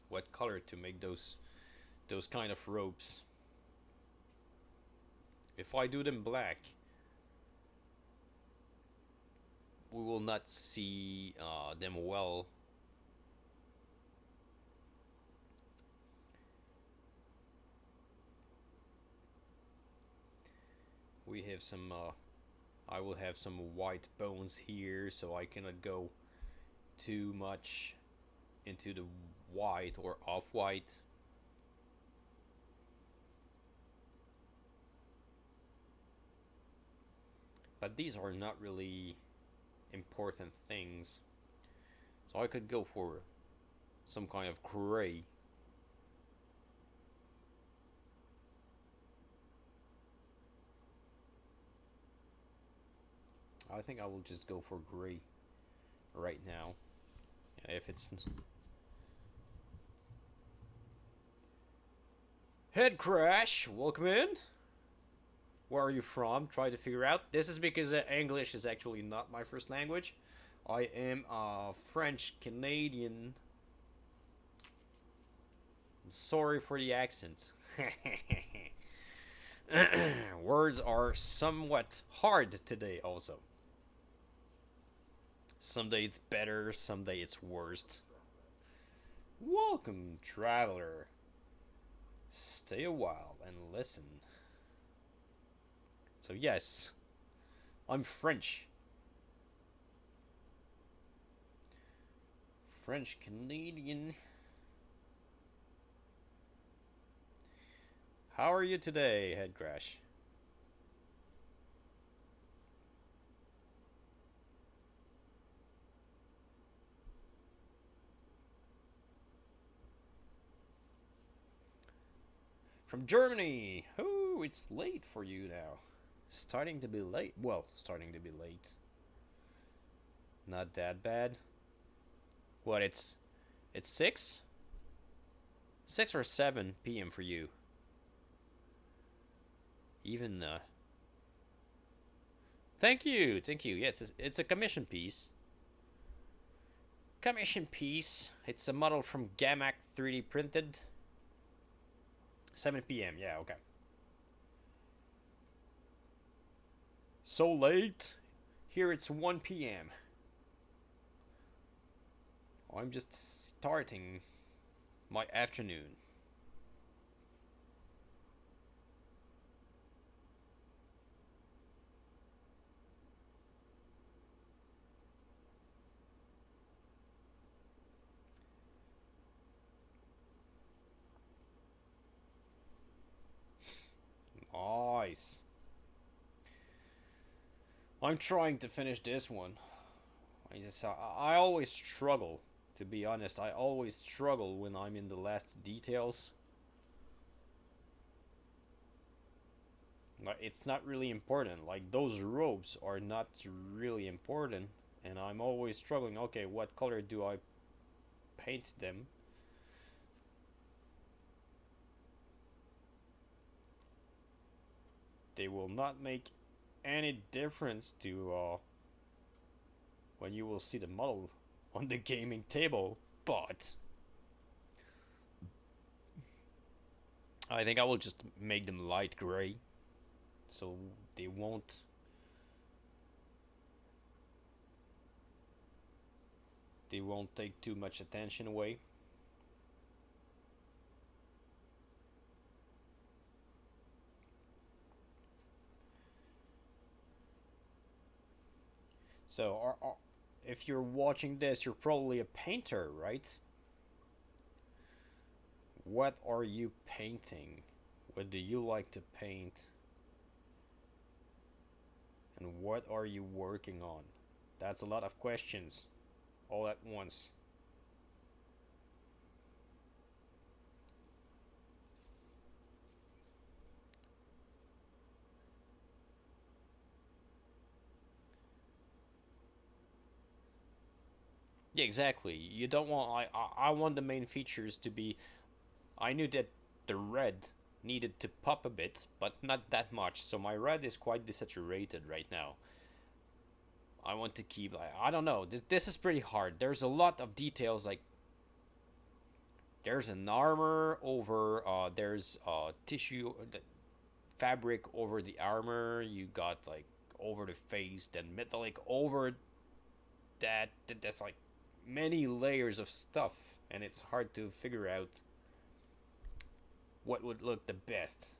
what color to make those kind of ropes. If I do them black, we will not see them well. We have some I will have some white bones here, so I cannot go too much into the white or off-white. But these are not really important things, so I could go for some kind of gray. I think I will just go for gray right now. If it's Head Crash, welcome in. Where are you from? Try to figure out. This is because English is actually not my first language. I am French Canadian. I'm sorry for the accent. Words are somewhat hard today also. Someday it's better, someday it's worst. Welcome, traveler. Stay a while and listen. So yes, I'm French. French Canadian. How are you today, Head Crash? From Germany. Oh, it's late for you now. Starting to be late. Well, starting to be late. Not that bad. What, it's 6? 6 or 7 p.m. for you. Even thank you. Yeah, it's a commission piece. Commission piece. It's a model from Ghamak 3D printed. 7 p.m. Yeah, okay. So late. Here it's 1 p.m. I'm just starting my afternoon. Nice. I'm trying to finish this one. I always struggle, to be honest. I always struggle when I'm in the last details. Like, it's not really important. Like, those ropes are not really important, and I'm always struggling. Okay, what color do I paint them? They will not make any difference to when you will see the model on the gaming table, but I think I will just make them light gray, so they won't take too much attention away. So, if you're watching this, you're probably a painter, right? What are you painting? What do you like to paint? And what are you working on? That's a lot of questions all at once. Yeah, exactly. You don't want. I want the main features to be. I knew that the red needed to pop a bit, but not that much. So my red is quite desaturated right now. I want to keep. I don't know. This is pretty hard. There's a lot of details. Like there's an armor over. There's tissue, fabric over the armor. You got like over the face, then metallic over that's like many layers of stuff, and it's hard to figure out what would look the best.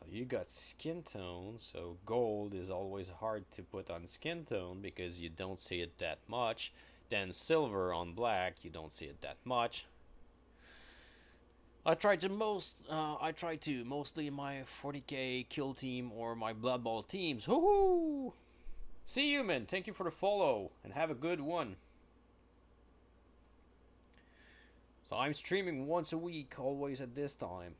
So you got skin tone, so gold is always hard to put on skin tone because you don't see it that much. Then silver on black, you don't see it that much. I try to mostly my 40k kill team or my Blood Bowl teams. Woohoo! See you, man. Thank you for the follow and have a good one. So I'm streaming once a week, always at this time.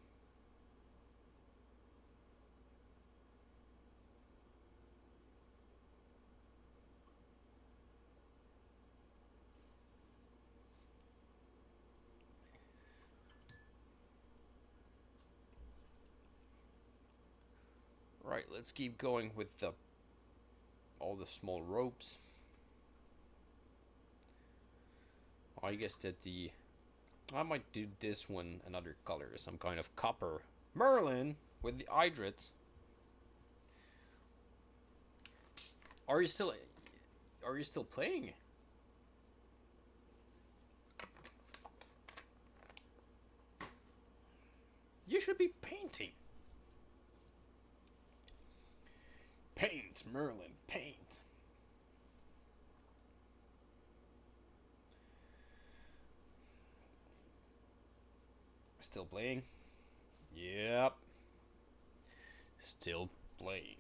Right, let's keep going with all the small ropes. I guess that I might do this one another color, some kind of copper. Merlin with the Hydrit. Are you still playing? You should be painting. Paint, Merlin, paint. Still playing? Yep. Still playing.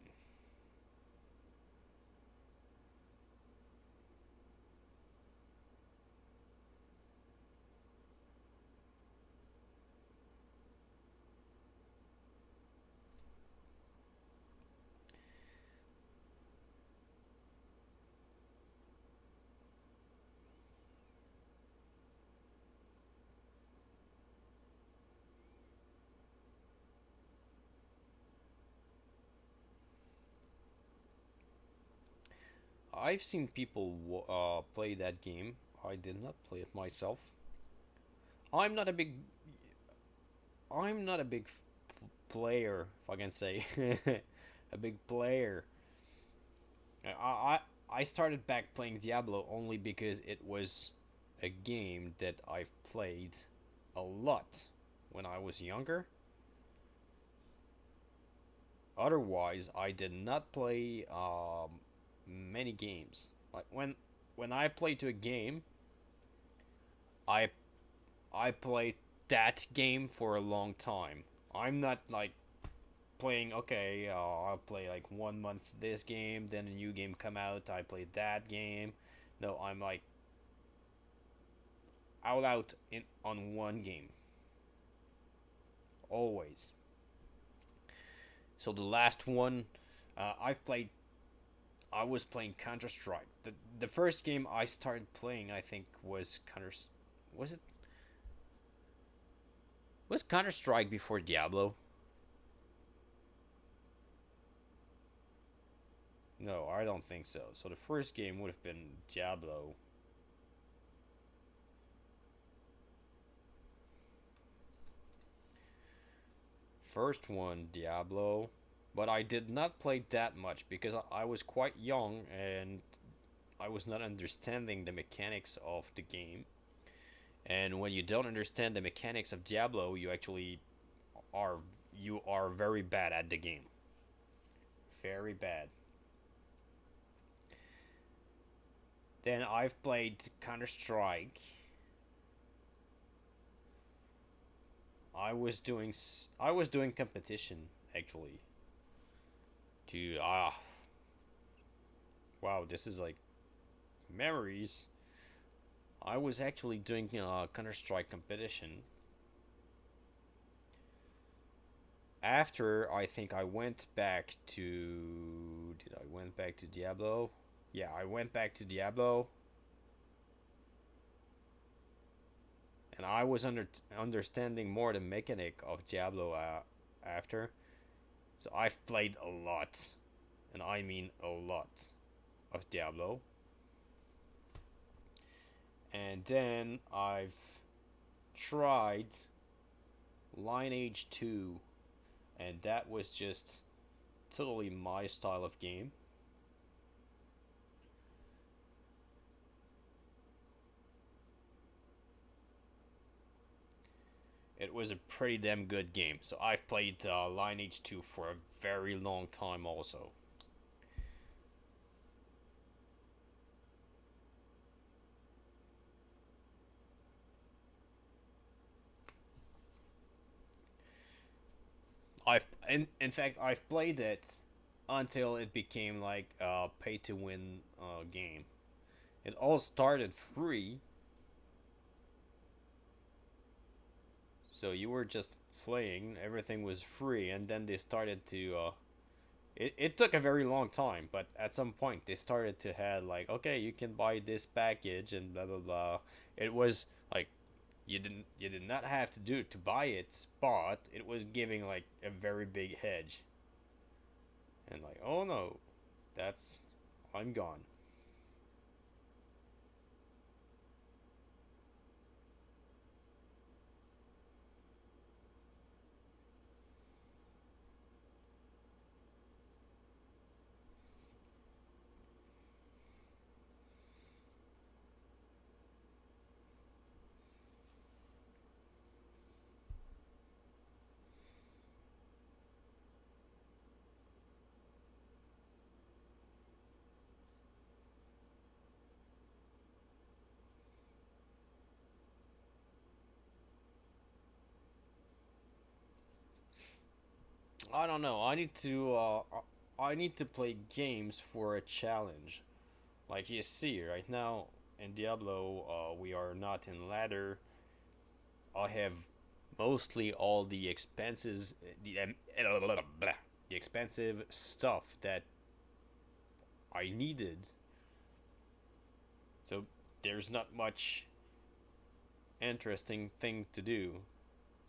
I've seen people play that game. I did not play it myself. I'm not a big I'm not a big player, if I can say, a big player. I started back playing Diablo only because it was a game that I've played a lot when I was younger. Otherwise, I did not play many games. Like when I play to a game, I I play that game for a long time. I'm not like playing. Okay, I'll play like 1 month this game, then a new game come out. I play that game. No, I'm like all out in on one game always. So the last one I've played, I was playing Counter Strike. The first game I started playing, I think, was Counter. Was it was Counter Strike before Diablo? No, I don't think so. So the first game would have been Diablo. First one, Diablo. But I did not play that much because I was quite young and I was not understanding the mechanics of the game. And when you don't understand the mechanics of Diablo, are you are very bad at the game. Very bad. Then I've played Counter Strike. I was doing competition actually to Wow, this is like memories. I was actually doing Counter Strike competition. After I think I went back to. Did I went back to Diablo? Yeah, I went back to Diablo, and I was understanding more the mechanic of Diablo after. So I've played a lot, and I mean a lot, of Diablo. And then I've tried Lineage 2, and that was just totally my style of game. It was a pretty damn good game. So I've played Lineage 2 for a very long time also. In fact I've played it until it became like a pay to win game. It all started free, so you were just playing, everything was free, and then they started to it took a very long time, but at some point they started to have like, okay, you can buy this package and blah blah blah. It was like you did not have to do to buy it, but it was giving like a very big hedge. And like, oh no, that's I'm gone. I don't know. I need to play games for a challenge. Like you see right now in Diablo, we are not in ladder. I have mostly all the expenses, the expensive stuff that I needed. So there's not much interesting thing to do.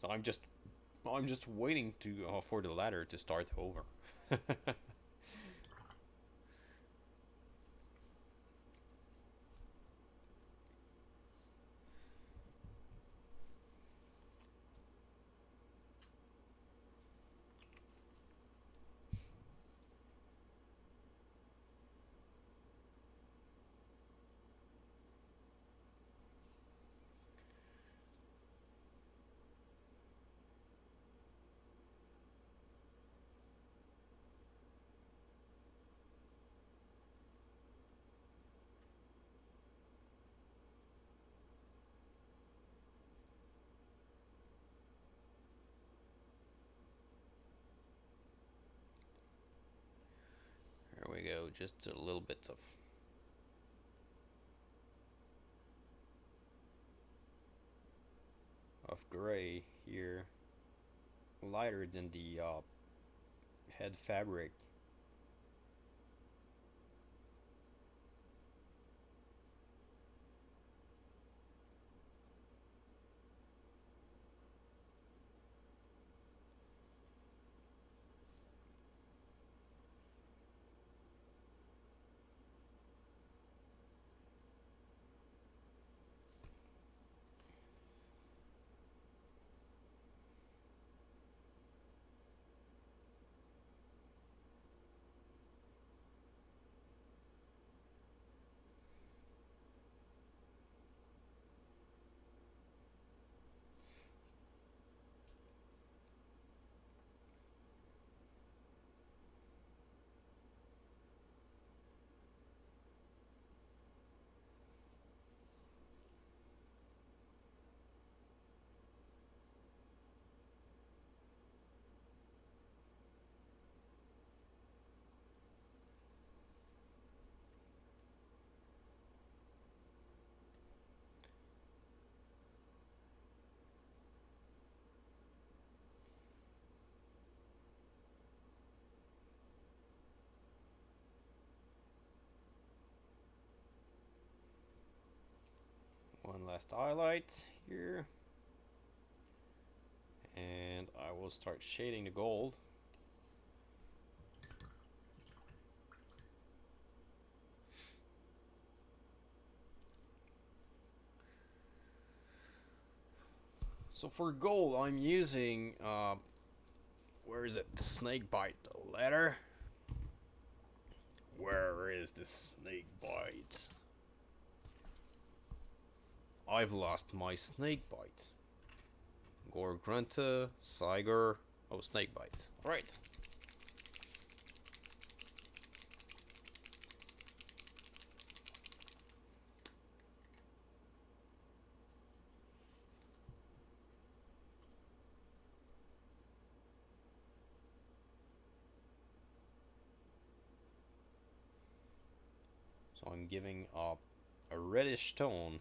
So I'm just waiting to for the ladder to start over. There we go. Just a little bit of gray here, lighter than the head fabric. last highlight here. And I will start shading the gold. So for gold, I'm using, where is it? Snakebite letter. Where is the snakebite? I've lost my snakebite. Gorgrunta, Siger, oh, snakebite. Right. So I'm giving a reddish tone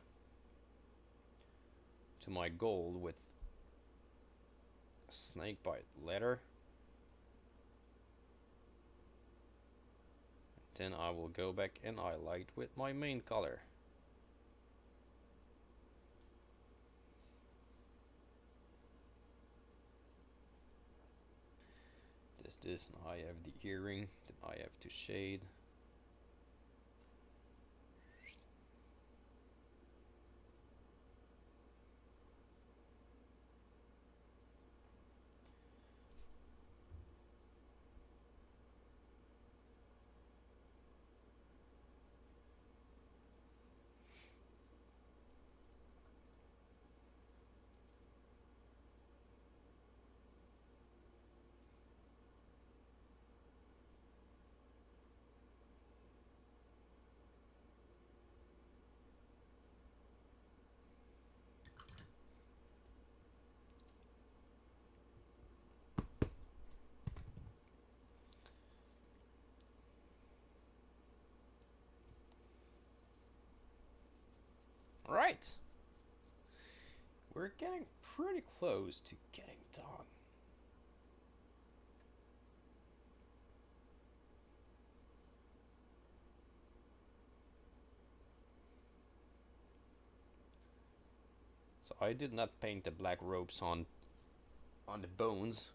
to my gold with snakebite letter. Then I will go back and highlight with my main color. This, and I have the earring, then I have to shade. Alright. We're getting pretty close to getting done. So I did not paint the black ropes on the bones,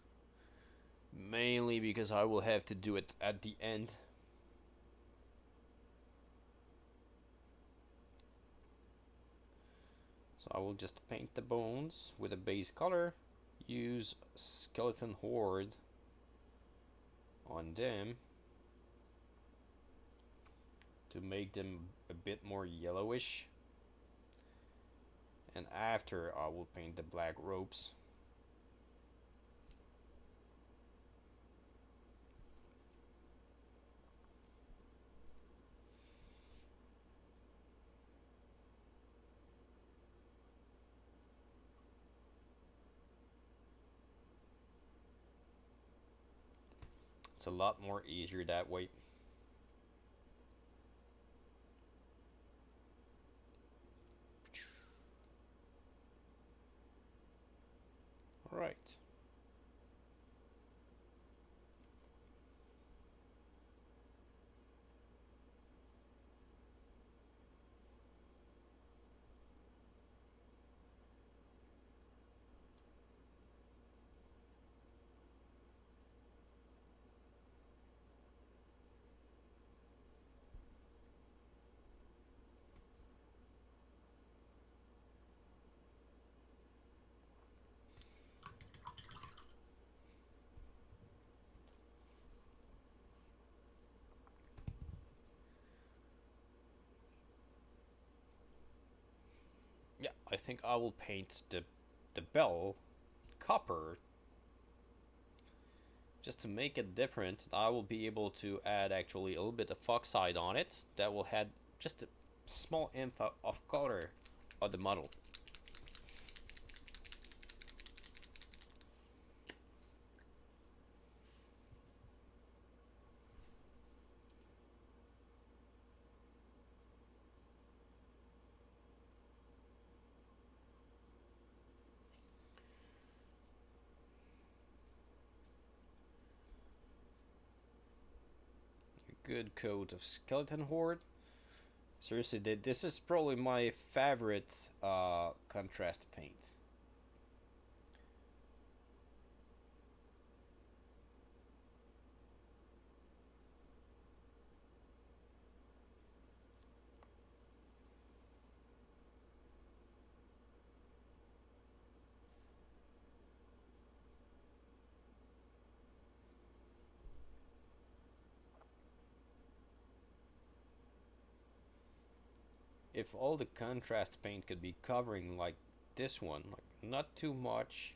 mainly because I will have to do it at the end. So I will just paint the bones with a base color, use skeleton horde on them to make them a bit more yellowish, and after I will paint the black ropes. It's a lot more easier that way. Right. Yeah, I think I will paint the bell copper just to make it different. I will be able to add actually a little bit of oxide on it that will add just a small imp of color on the model. A good coat of skeleton horde. Seriously, this is probably my favorite contrast paint. If all the contrast paint could be covering like this one, like not too much,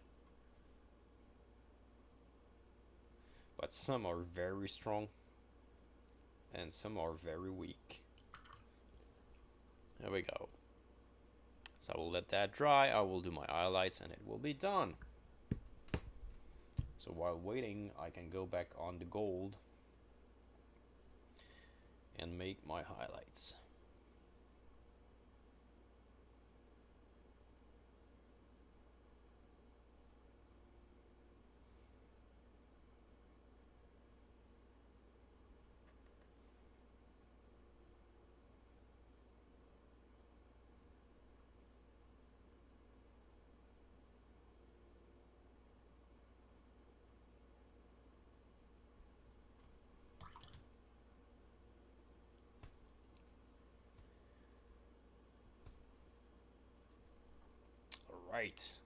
but some are very strong and some are very weak. There we go. So I will let that dry, I will do my highlights and it will be done. So while waiting, I can go back on the gold and make my highlights. All right.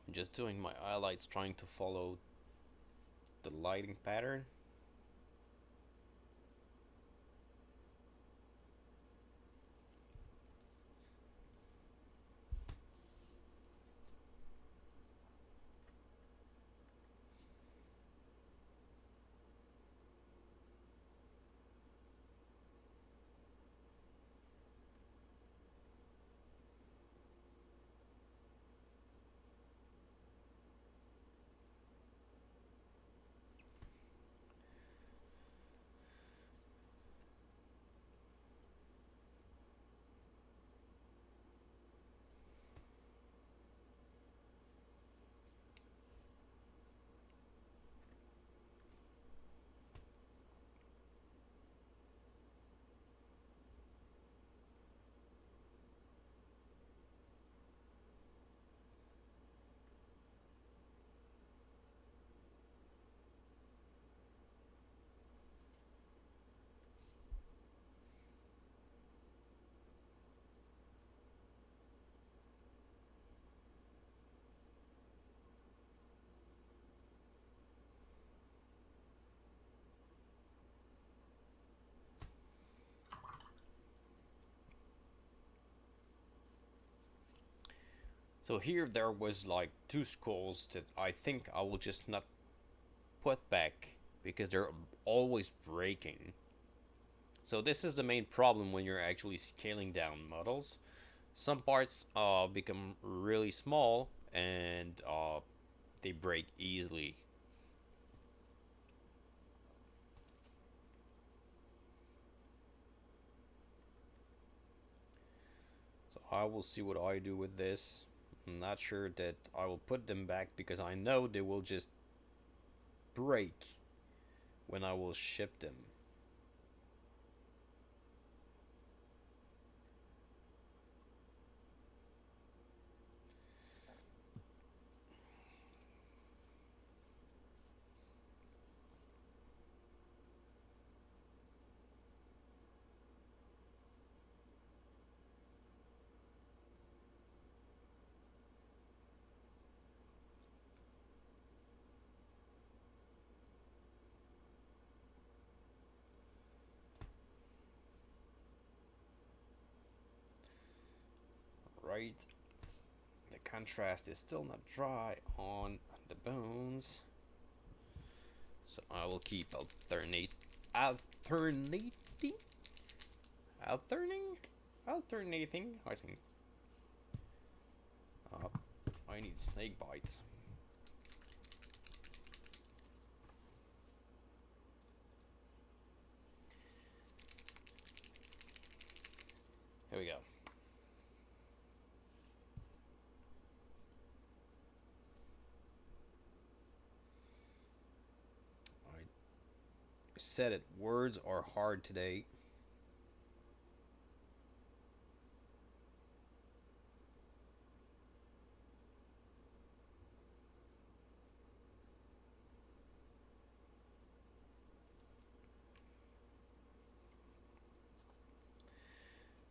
I'm just doing my highlights, trying to follow the lighting pattern. So here there was like two skulls that I think I will just not put back because they're always breaking. So this is the main problem when you're actually scaling down models. Some parts become really small and they break easily. So I will see what I do with this. I'm not sure that I will put them back because I know they will just break when I will ship them. Right? The contrast is still not dry on the bones. So I will keep alternating, I think. Uh, I need snake bites. Here we go. I said it. Words are hard today.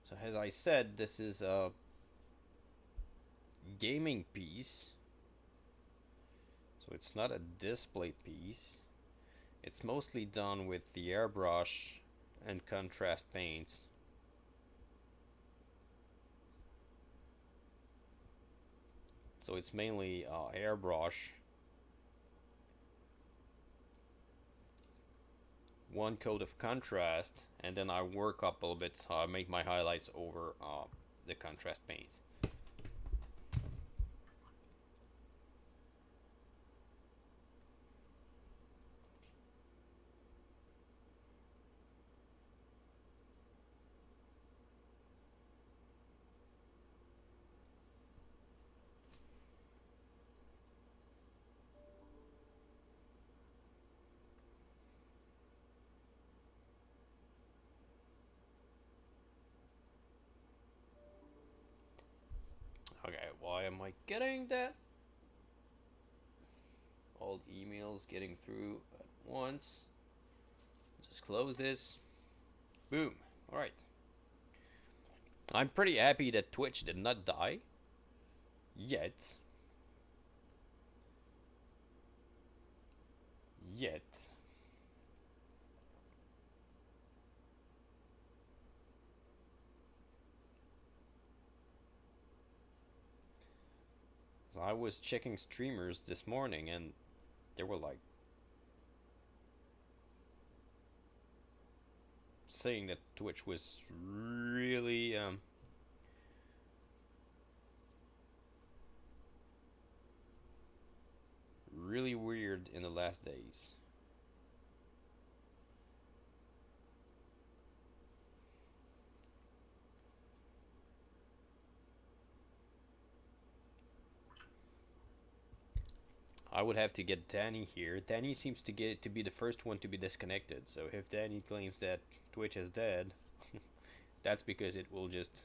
So as I said, this is a gaming piece. So it's not a display piece. It's mostly done with the airbrush and contrast paints. So it's mainly airbrush, one coat of contrast, and then I work up a little bit so I make my highlights over the contrast paints. Okay, why am I getting that? All emails getting through at once. Just close this. Boom. Alright. I'm pretty happy that Twitch did not die. Yet. Yet. I was checking streamers this morning and they were like saying that Twitch was really really weird in the last days. I would have to get Danny here. Danny seems to be the first one to be disconnected. So if Danny claims that Twitch is dead, that's because it will just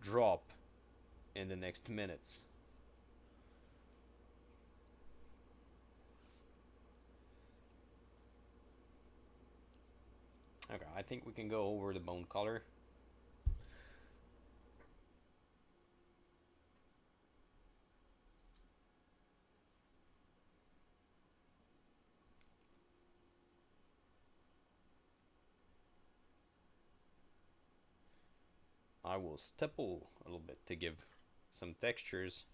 drop in the next minutes. Okay, I think we can go over the bone color. I will stipple a little bit to give some textures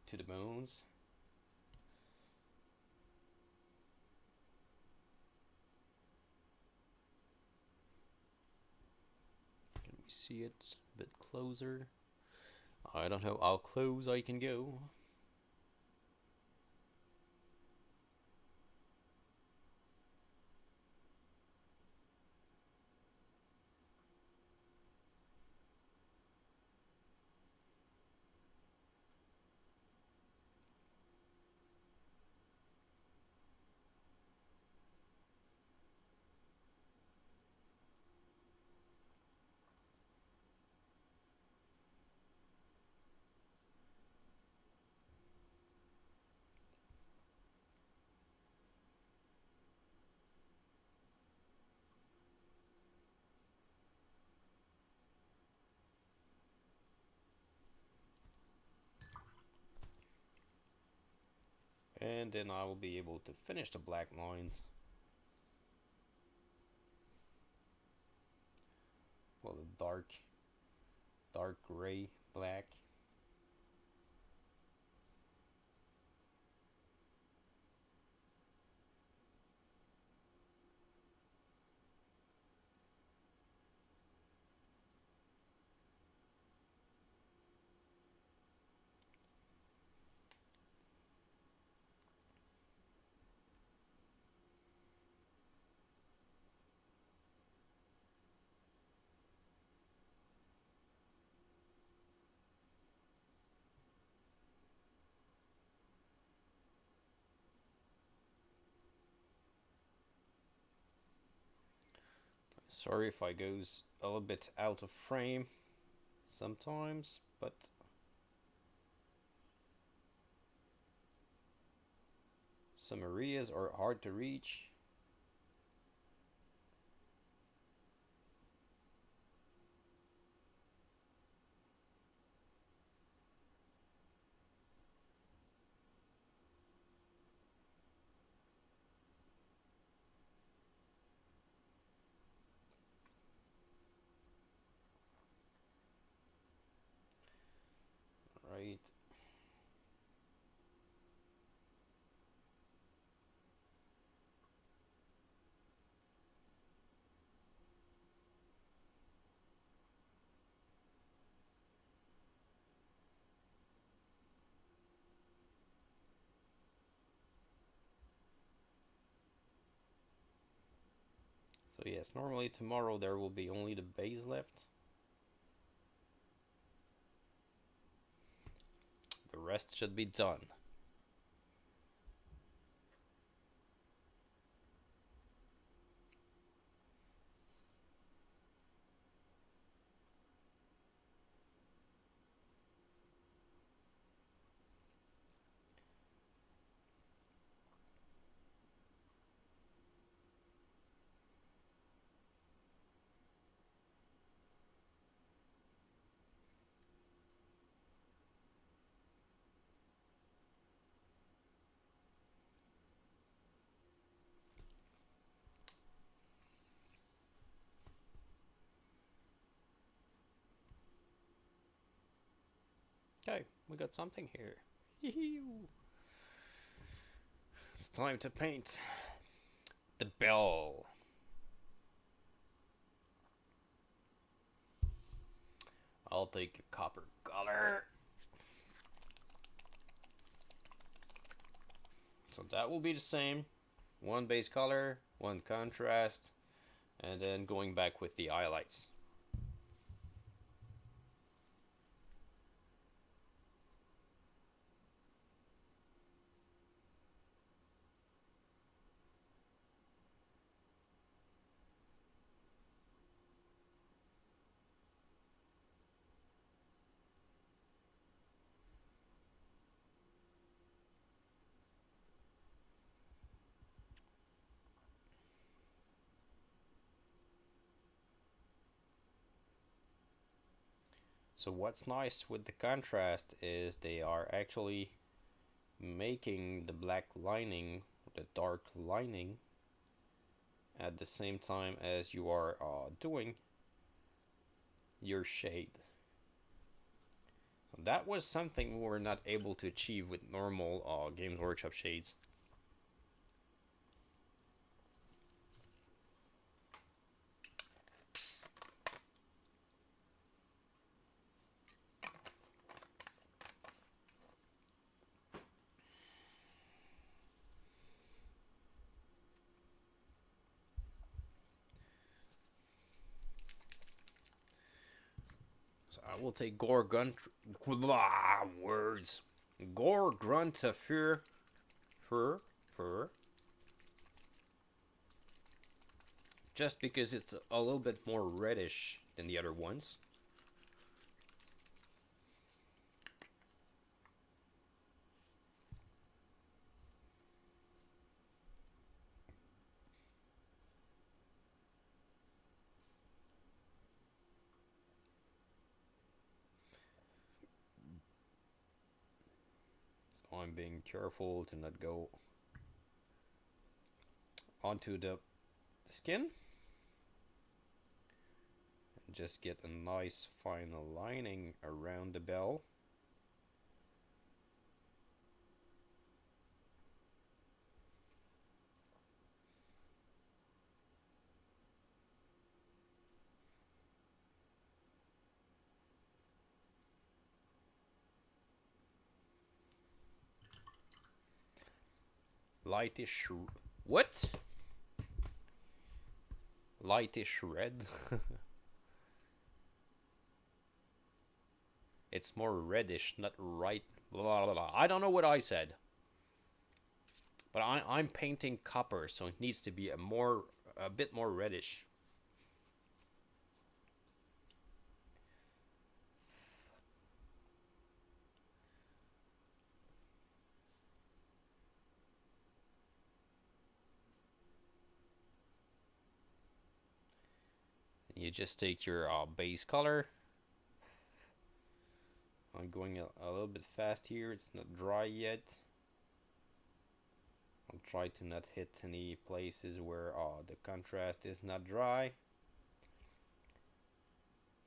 to the bones. see it a bit closer. I don't know how close I can go. And then I will be able to finish the black lines. Well, the dark gray, black. Sorry if I goes a little bit out of frame sometimes, but some areas are hard to reach. Right. So yes, normally tomorrow there will be only the base left. The rest should be done. Okay, we got something here. It's time to paint the bell. I'll take a copper color. So that will be the same. One base color, one contrast, and then going back with the highlights. So what's nice with the contrast is they are actually making the black lining, the dark lining, at the same time as you are doing your shade. So that was something we were not able to achieve with normal Games Workshop shades. I will take Gore Gun. Blah, words. Gore Grunt Fur. Fur. Just because it's a little bit more reddish than the other ones. So I'm being careful to not go onto the skin. And just get a nice fine lining around the bell. Lightish. What? Lightish red. It's more reddish, not right. Blah, blah, blah. I don't know what I said. But I'm painting copper, so it needs to be a bit more reddish. You just take your base color. I'm going a little bit fast here. It's not dry yet. I'll try to not hit any places where the contrast is not dry.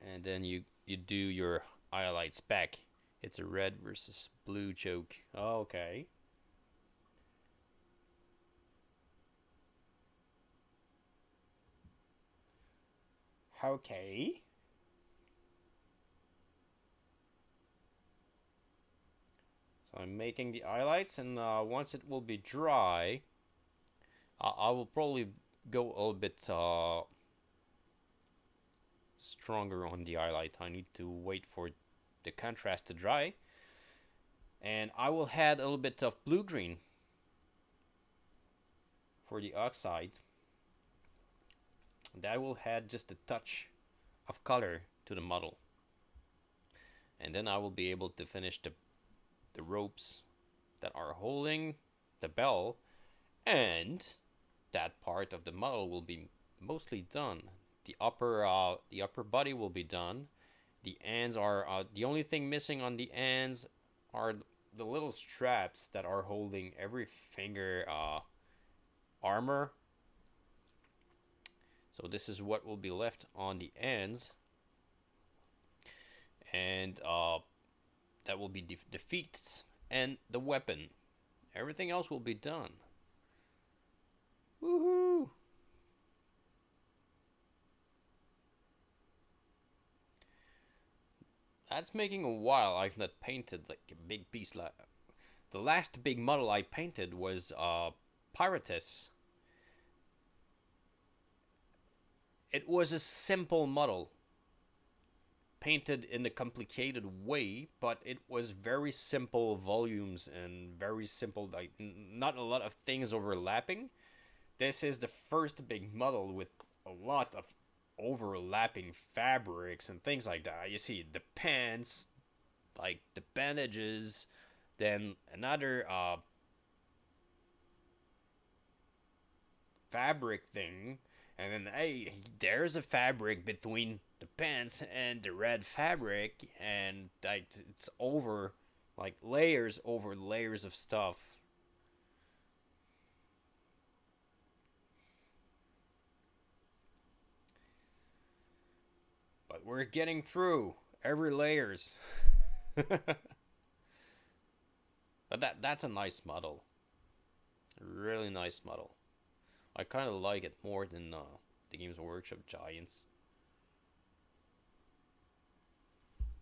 And then you do your highlights back. It's a red versus blue joke. Okay. Okay. So I'm making the highlights, and once it will be dry, I will probably go a little bit stronger on the highlight. I need to wait for the contrast to dry. And I will add a little bit of blue-green for the oxide. That will add just a touch of color to the model. And then I will be able to finish the ropes that are holding the bell, and that part of the model will be mostly done. The upper body will be done. The ends are the only thing missing on the ends are the little straps that are holding every finger armor. So this is what will be left on the ends, and that will be the feet and the weapon. Everything else will be done. Woohoo! That's making a while I've not painted like a big piece. Like the last big model I painted was Pirates. It was a simple model, painted in a complicated way, but it was very simple volumes and very simple, like not a lot of things overlapping. This is the first big model with a lot of overlapping fabrics and things like that. You see the pants, like the bandages, then another fabric thing, and then hey, there's a fabric between the pants and the red fabric, and like it's over like layers over layers of stuff. But we're getting through every layers. But that's a nice model. A really nice model. I kind of like it more than the Games Workshop Giants.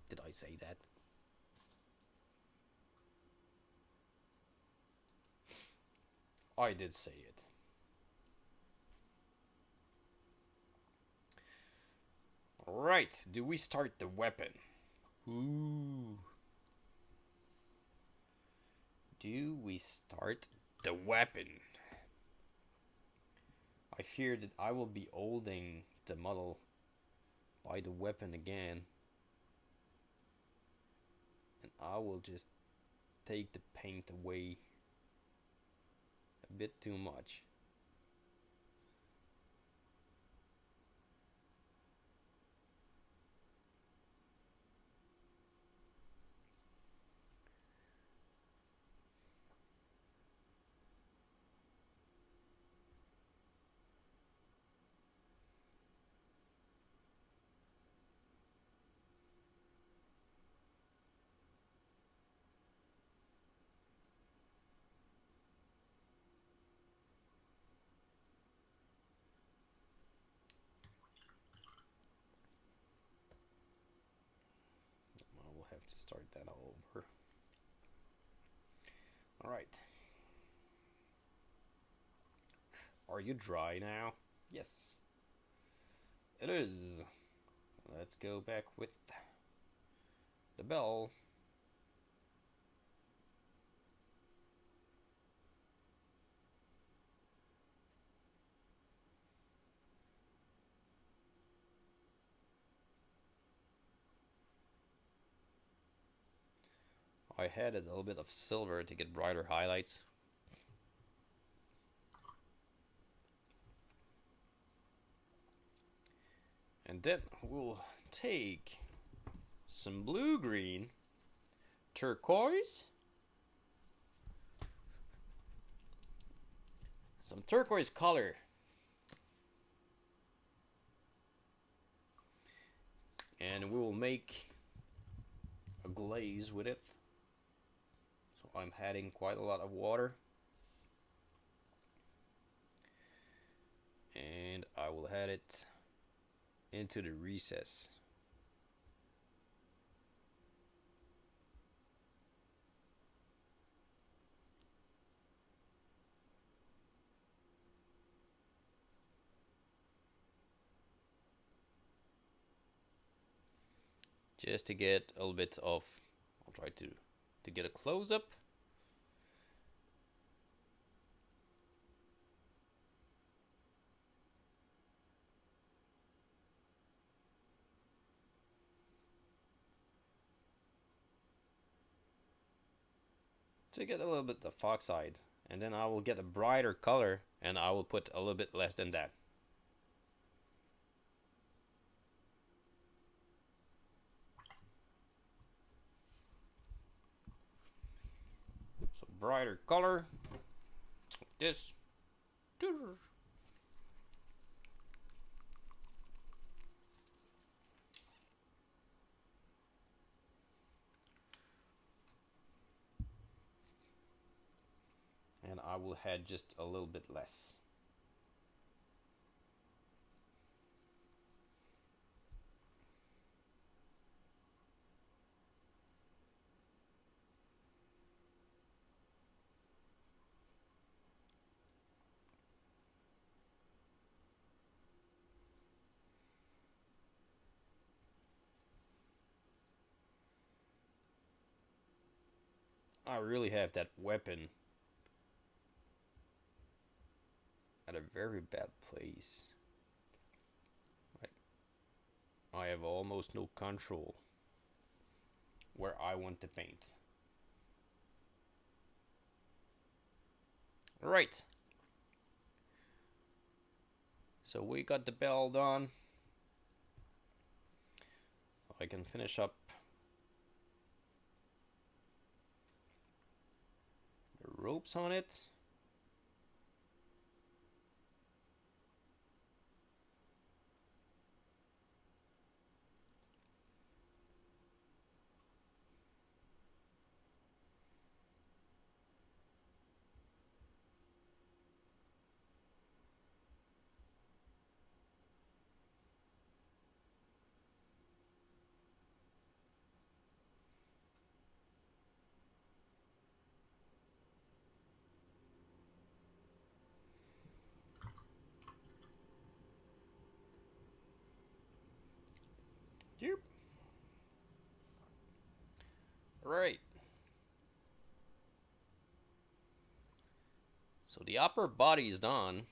Did I say that? I did say it. Alright, do we start the weapon? Ooh. Do we start the weapon? I fear that I will be holding the model by the weapon again. And I will just take the paint away a bit too much. I will have to start that all over. Alright. Are you dry now? Yes. It is. Let's go back with the bell. I had a little bit of silver to get brighter highlights. And then we'll take some blue-green, turquoise, some turquoise color, and we will make a glaze with it. So I'm adding quite a lot of water, and I will add it into the recess. Just to get a little bit of, I'll try to get a close-up. To get a little bit of oxide, and then I will get a brighter color, and I will put a little bit less than that. So brighter color, like this. And I will add just a little bit less. I really have that weapon at a very bad place. I have almost no control where I want to paint. Right. So we got the bell done. I can finish up the ropes on it. Yep. Alright. So the upper body is done.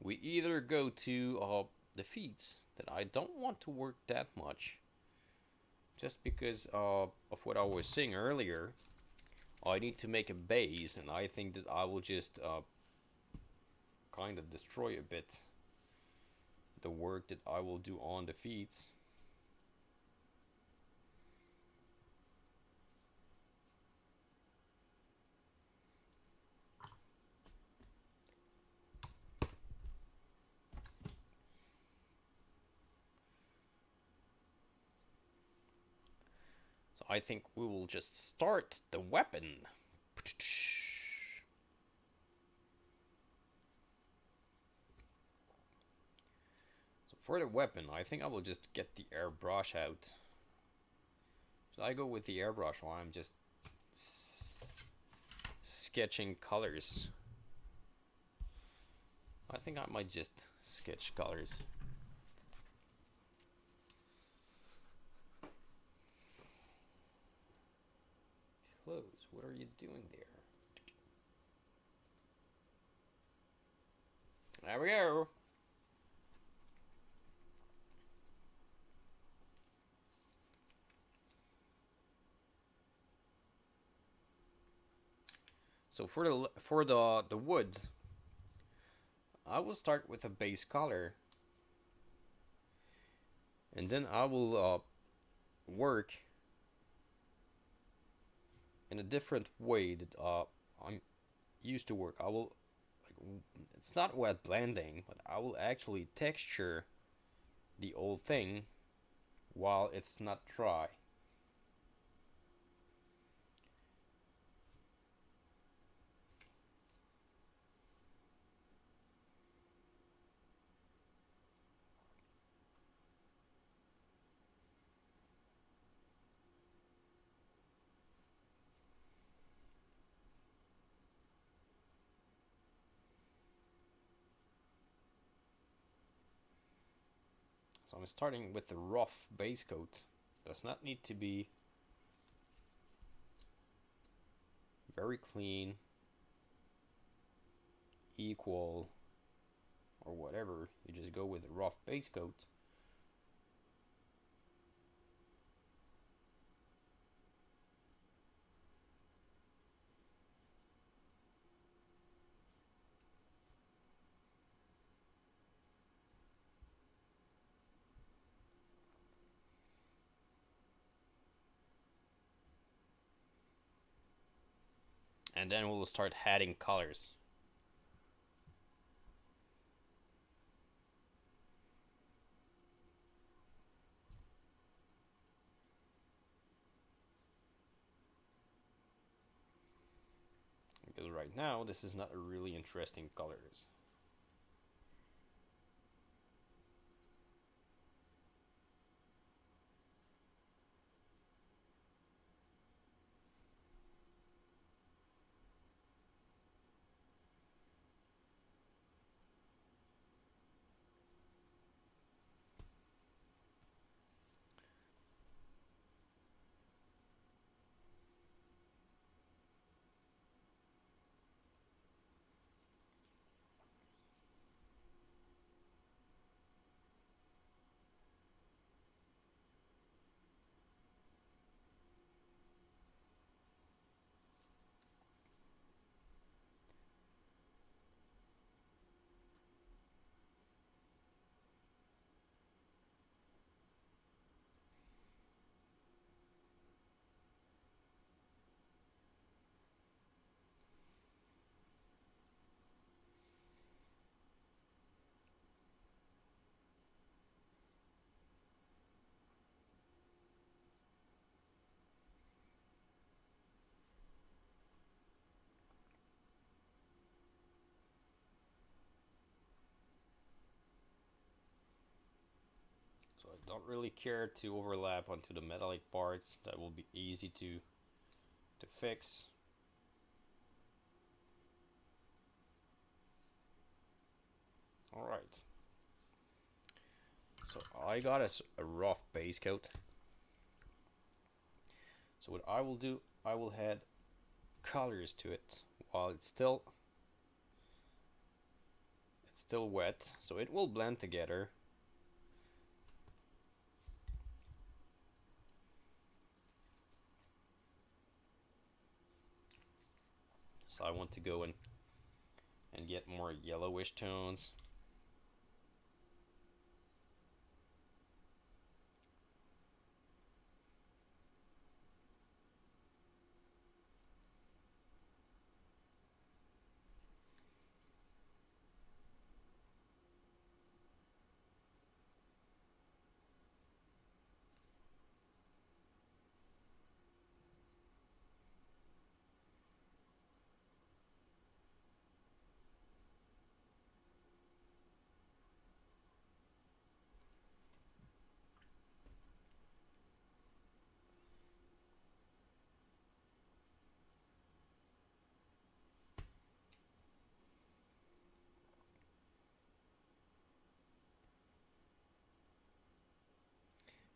We either go to the feet that I don't want to work that much. Just because of what I was saying earlier. I need to make a base, and I think that I will just kind of destroy a bit the work that I will do on the feet. So I think we will just start the weapon. So for the weapon, I think I will just get the airbrush out. Should I go with the airbrush while I'm just sketching colors? I think I might just sketch colors. Close. What are you doing there? There we go. So for the wood, I will start with a base color, and then I will work in a different way that I'm used to work. I will it's not wet blending, but I will actually texture the old thing while it's not dry. So I'm starting with the rough base coat. Does not need to be very clean, equal, or whatever. You just go with a rough base coat. And then we'll start adding colors. Because right now, this is not a really interesting colors. So I don't really care to overlap onto the metallic parts. That will be easy to fix. Alright. So I got a rough base coat. So what I will do, I will add colors to it while it's still wet, so it will blend together. So I want to go and get more yellowish tones.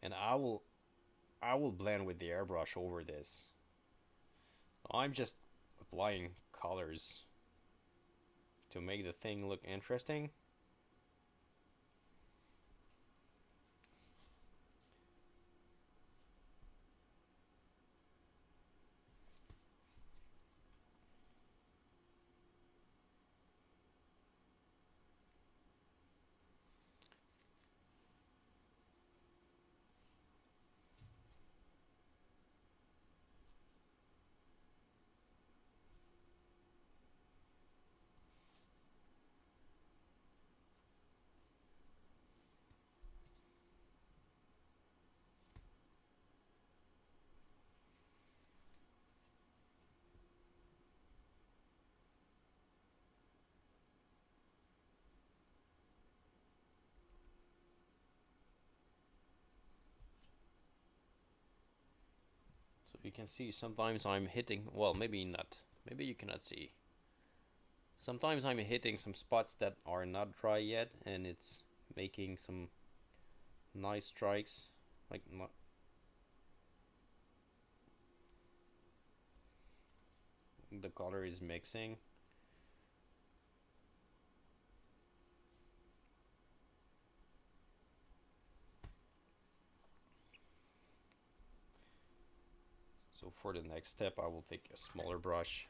And I will blend with the airbrush over this. I'm just applying colors to make the thing look interesting. So you can see sometimes I'm hitting, well, maybe not. Maybe you cannot see. Sometimes I'm hitting some spots that are not dry yet, and it's making some nice strikes. Like the color is mixing. So for the next step, I will take a smaller brush.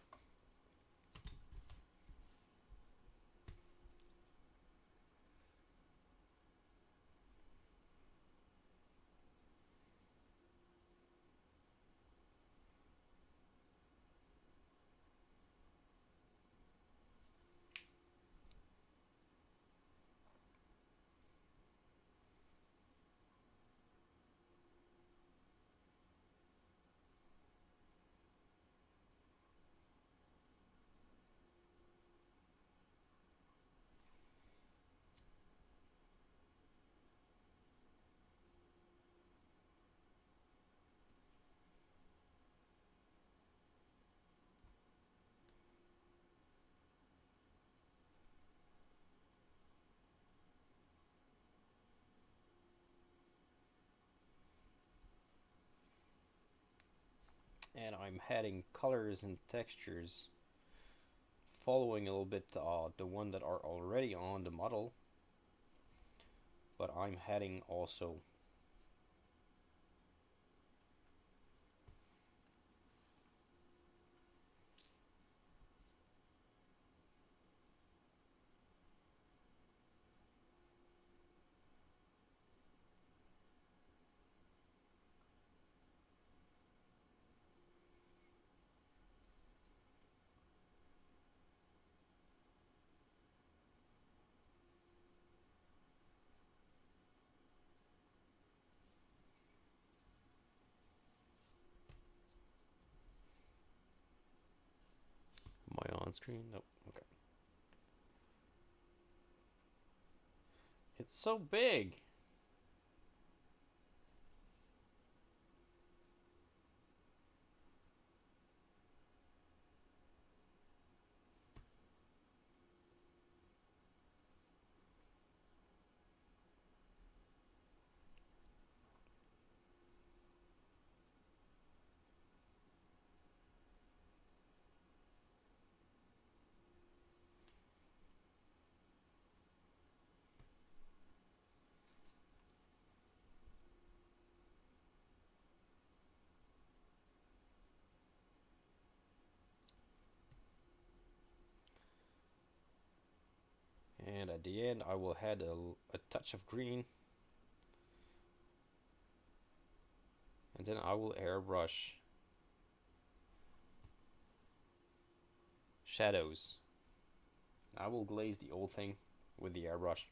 And I'm adding colors and textures, following a little bit the one that are already on the model, but I'm adding also my on screen. Nope. Okay. It's so big. at the end I will add a touch of green, and then I will airbrush shadows. I will glaze the whole thing with the airbrush.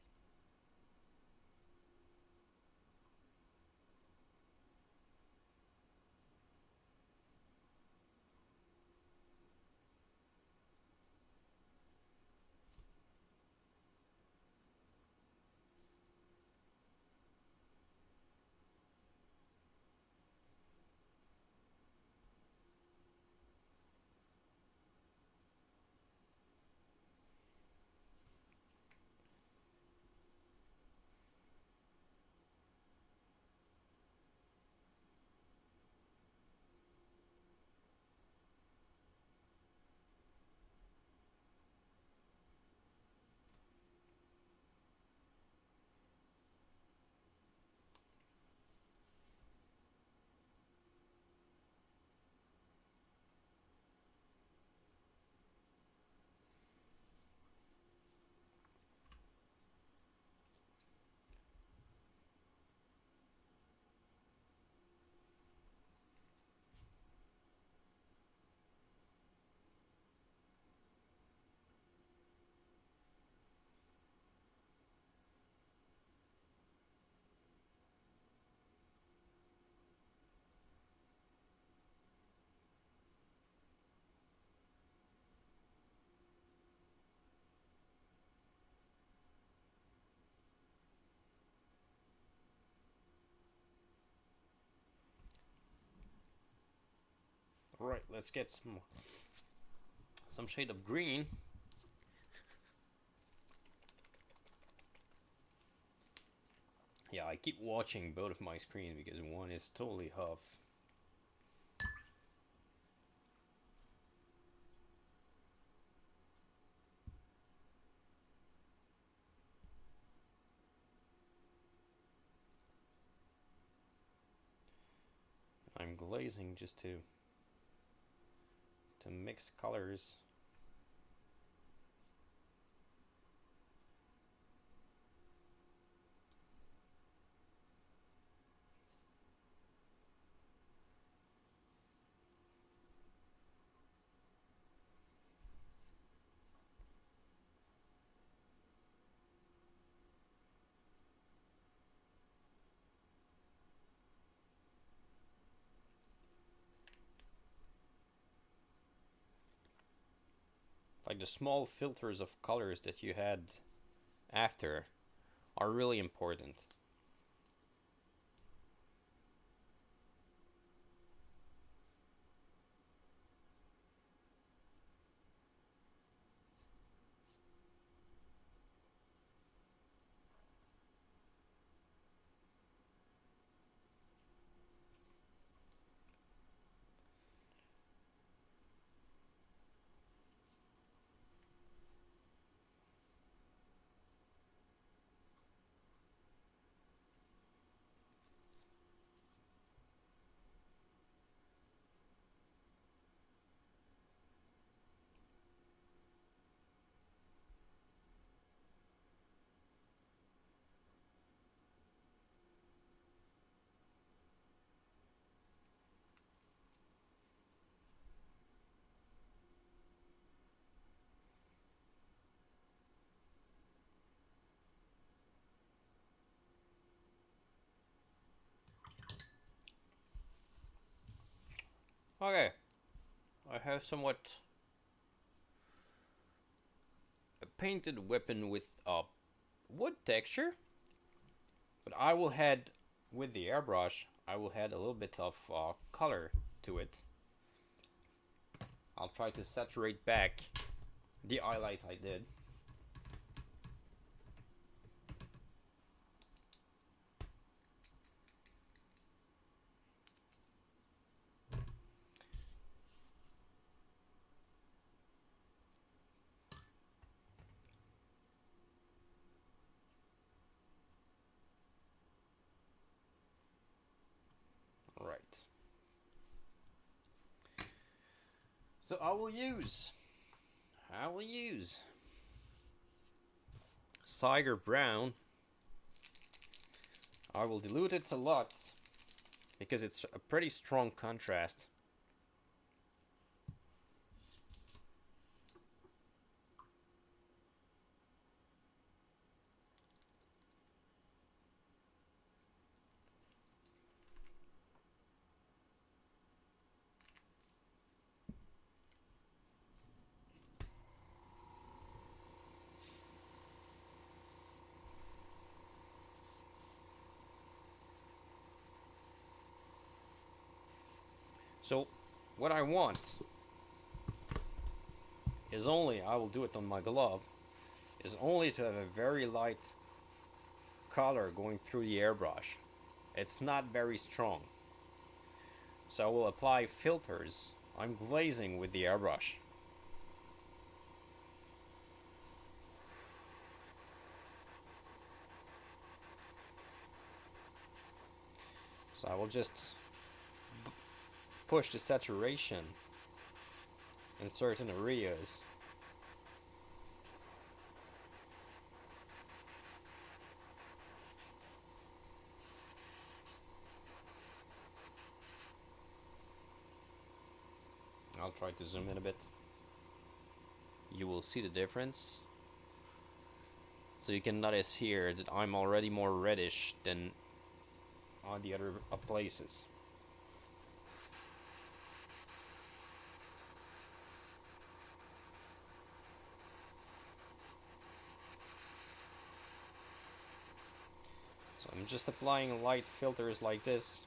Alright, let's get some shade of green. Yeah, I keep watching both of my screens because one is totally off. I'm glazing just to mix colors. Like the small filters of colors that you had after are really important. Okay, I have somewhat a painted weapon with a wood texture, but I will add, with the airbrush, I will add a little bit of color to it. I'll try to saturate back the highlights I did. Right. So I will use Siger Brown, I will dilute it a lot because it's a pretty strong contrast. So what I want is only, I will do it on my glove, is only to have a very light color going through the airbrush. It's not very strong. So I will apply filters. I'm glazing with the airbrush. So I will just push the saturation in certain areas. I'll try to zoom in a bit. You will see the difference. So you can notice here that I'm already more reddish than on the other places. So I'm just applying light filters like this.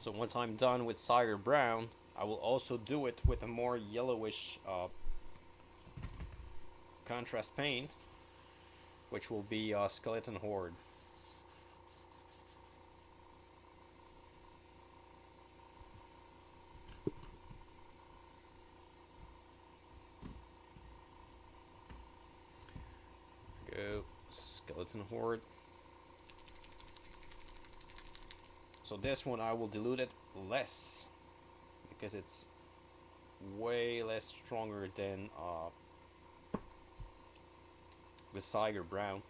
So once I'm done with Siger Brown, I will also do it with a more yellowish contrast paint, which will be Skeleton Horde. Go Skeleton Horde. So this one I will dilute it less because it's way less stronger than the Siger Brown.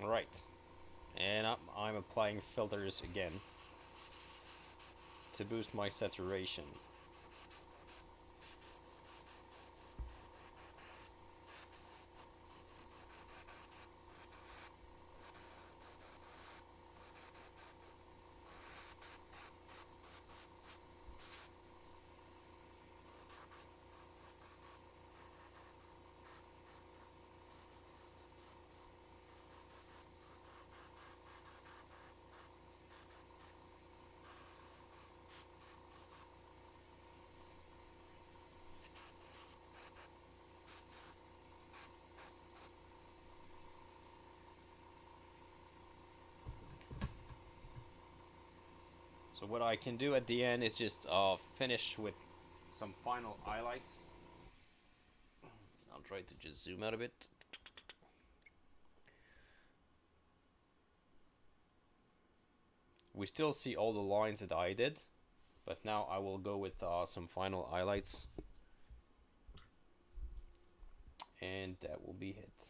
Alright, and I'm applying filters again to boost my saturation. So what I can do at the end is just finish with some final highlights. I'll try to just zoom out a bit. We still see all the lines that I did, but now I will go with some final highlights. And that will be it.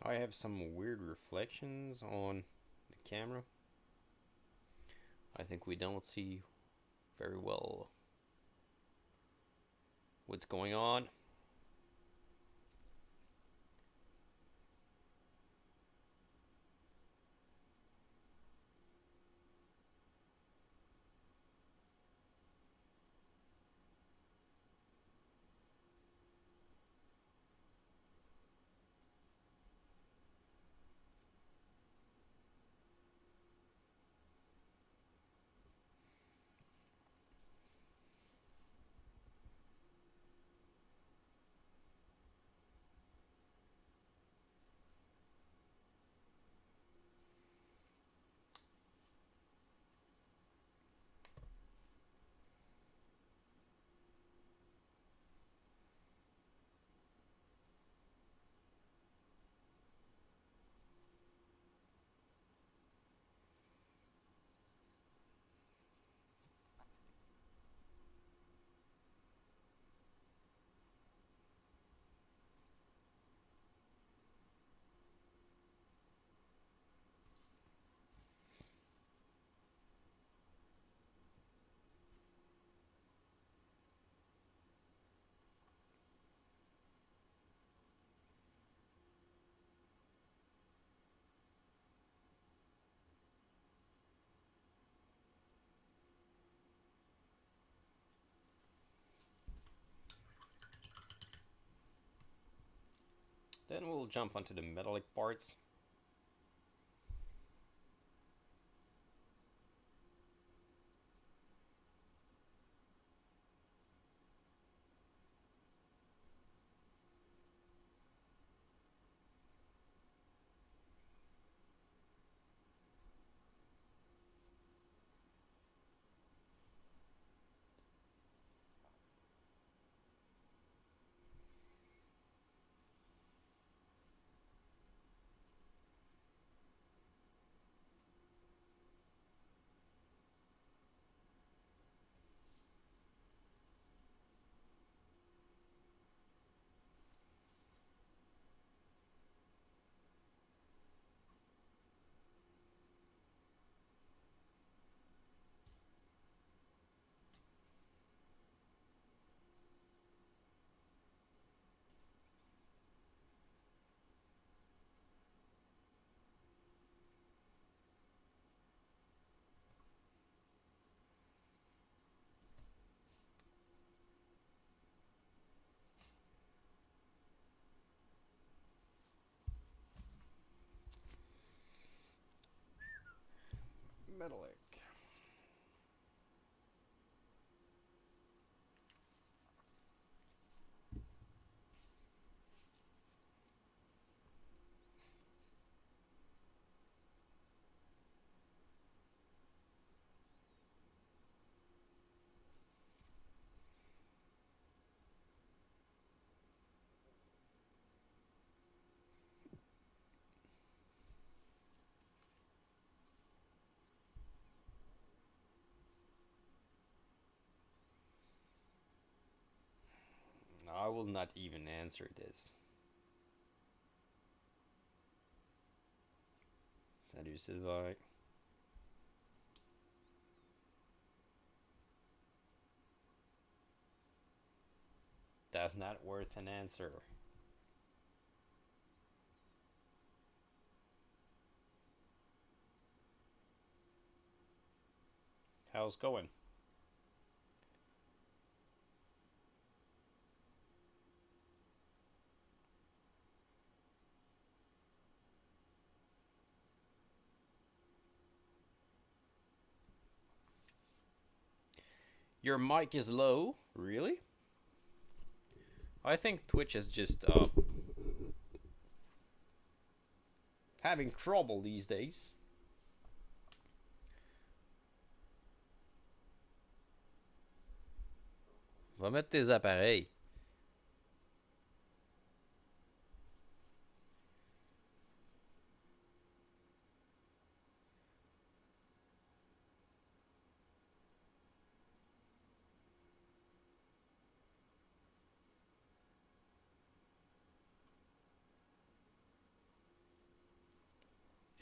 I have some weird reflections on the camera. I think we don't see very well what's going on. Then we'll jump onto the metallic parts. Metallic. I will not even answer this. Salut Sylvain. That's not worth an answer. How's it going? Your mic is low? Really? I think Twitch is just having trouble these days. Va mettre tes appareils.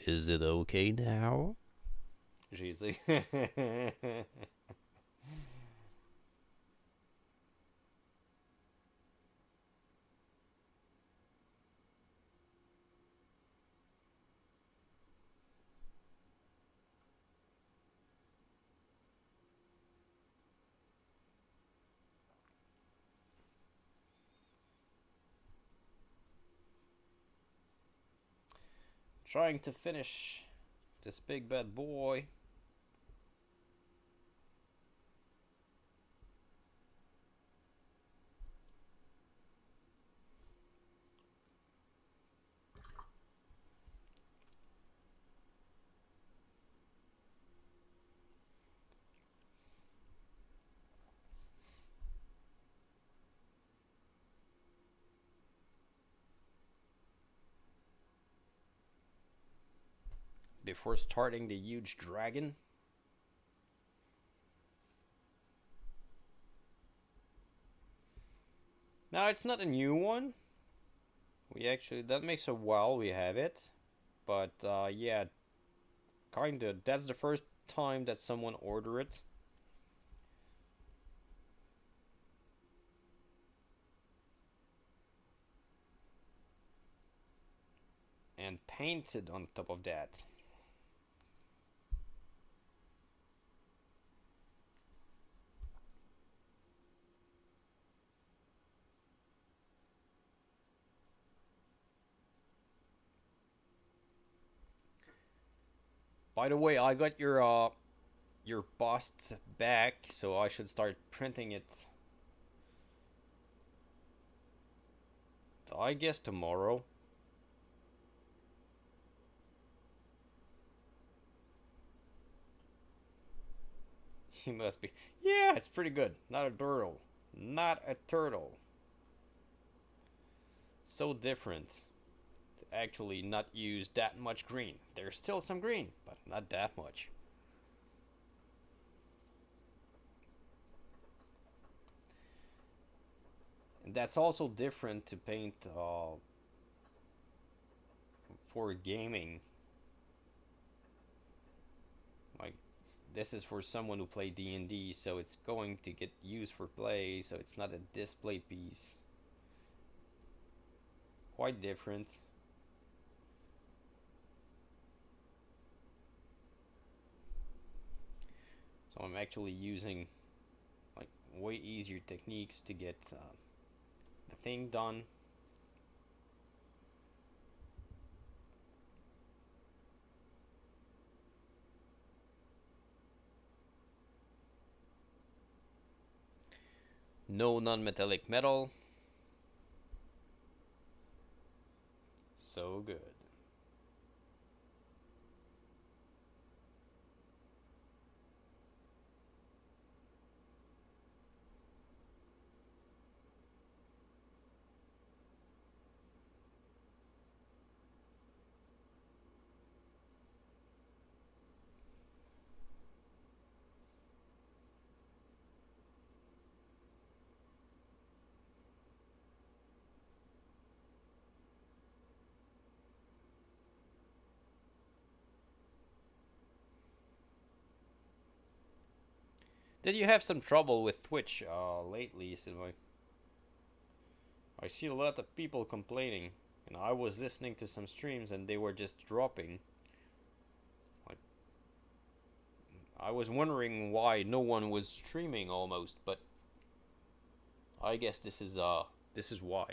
Is it okay now? She's like, trying to finish this big bad boy. Before starting the huge dragon. Now it's not a new one. We actually, that makes a while we have it. But yeah, kinda, that's the first time that someone ordered it. And painted on top of that. By the way, I got your bust back, so I should start printing it. I guess tomorrow. He must be. Yeah, it's pretty good. Not a turtle. Not a turtle. So different. To actually not use that much green. There's still some green, but not that much. And that's also different to paint for gaming. Like, this is for someone who play D&D, so it's going to get used for play, so it's not a display piece. Quite different. So I'm actually using like way easier techniques to get the thing done. No non-metallic metal. So good. Did you have some trouble with Twitch lately, Sylvain? I see a lot of people complaining, and I was listening to some streams and they were just dropping. Like, I was wondering why no one was streaming almost, but I guess this is why.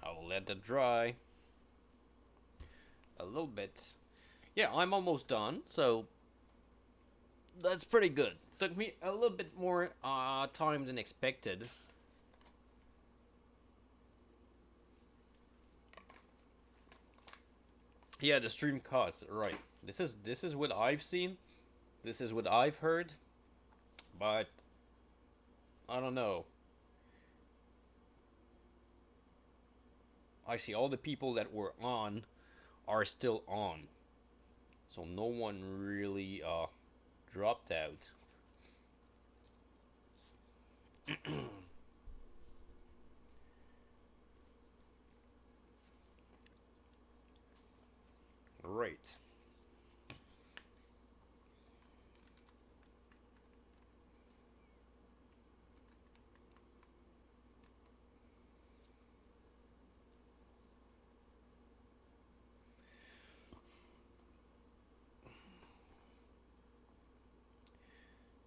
I will let that dry a little bit. Yeah, I'm almost done, so that's pretty good. Took me a little bit more time than expected. Yeah, the stream costs, right. This is what I've seen. This is what I've heard. But I don't know. I see all the people that were on are still on. So no one really dropped out. Right.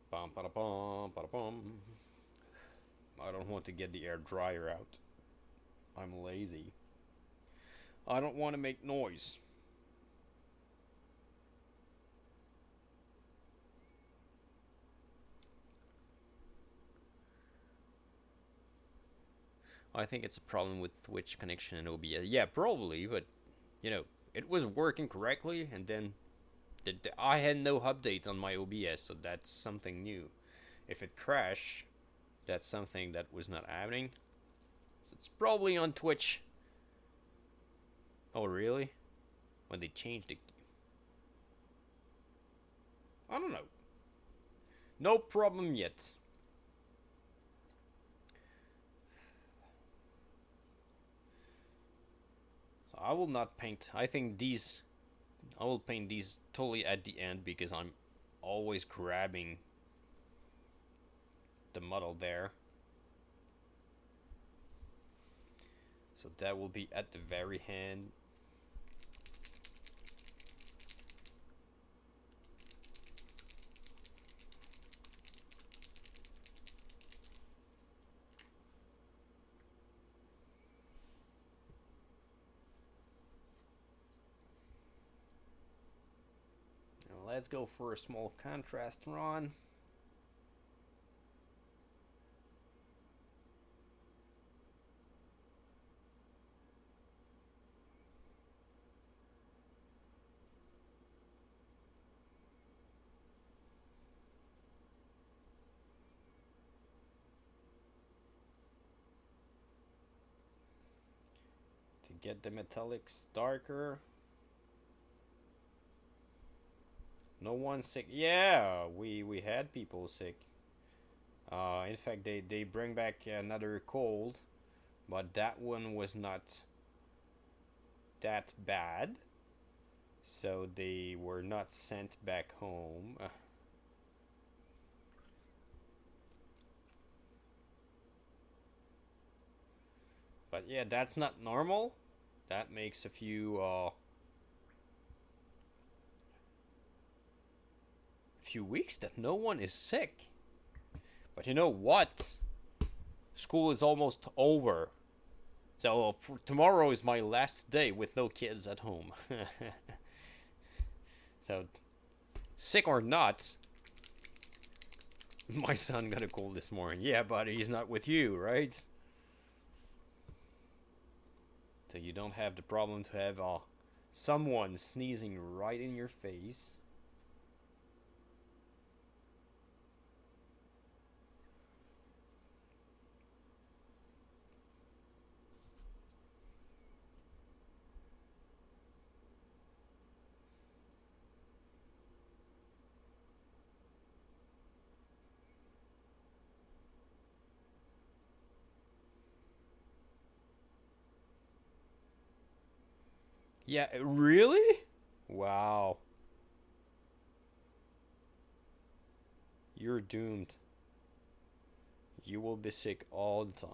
Bum, ba, bum, ba, bum. I don't want to get the air dryer out. I'm lazy. I don't want to make noise. I think it's a problem with Twitch connection and OBS. Yeah, probably, but you know, it was working correctly, and then I had no update on my OBS, so that's something new. If it crashed, that's something that was not happening. So it's probably on Twitch. Oh, really? When they changed it? I don't know. No problem yet. So I will not paint. I think these. I will paint these totally at the end because I'm always grabbing the model there. So that will be at the very end. Now let's go for a small contrast run. To get the metallics darker. No one sick. Yeah, we had people sick. In fact, they bring back another cold, but that one was not that bad, so they were not sent back home. But yeah, that's not normal. That makes a few weeks that no one is sick. But you know what? School is almost over. So tomorrow is my last day with no kids at home. So, sick or not, my son got a cold this morning. Yeah, but he's not with you, right? So you don't have the problem to have someone sneezing right in your face. Yeah, really? Wow. You're doomed. You will be sick all the time.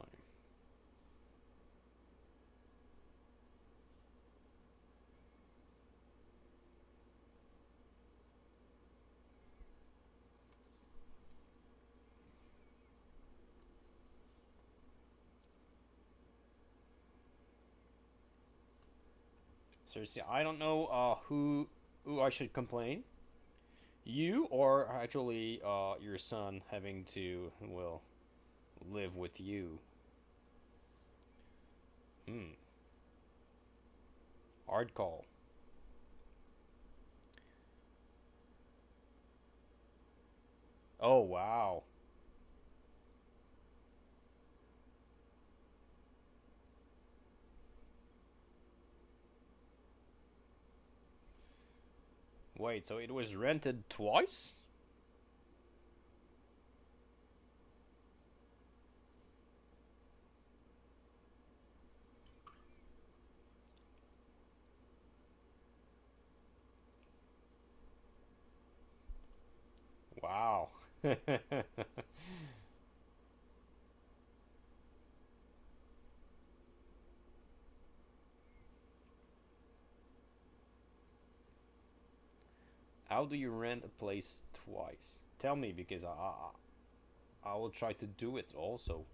Seriously, I don't know who I should complain. You or actually your son having to, well, live with you. Hmm. Hard call. Oh, wow. Wait, so it was rented twice? Wow. How do you rent a place twice? Tell me, because I will try to do it also.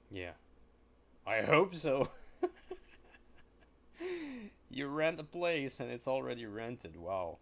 Yeah, I hope so. You rent a place and it's already rented. Wow.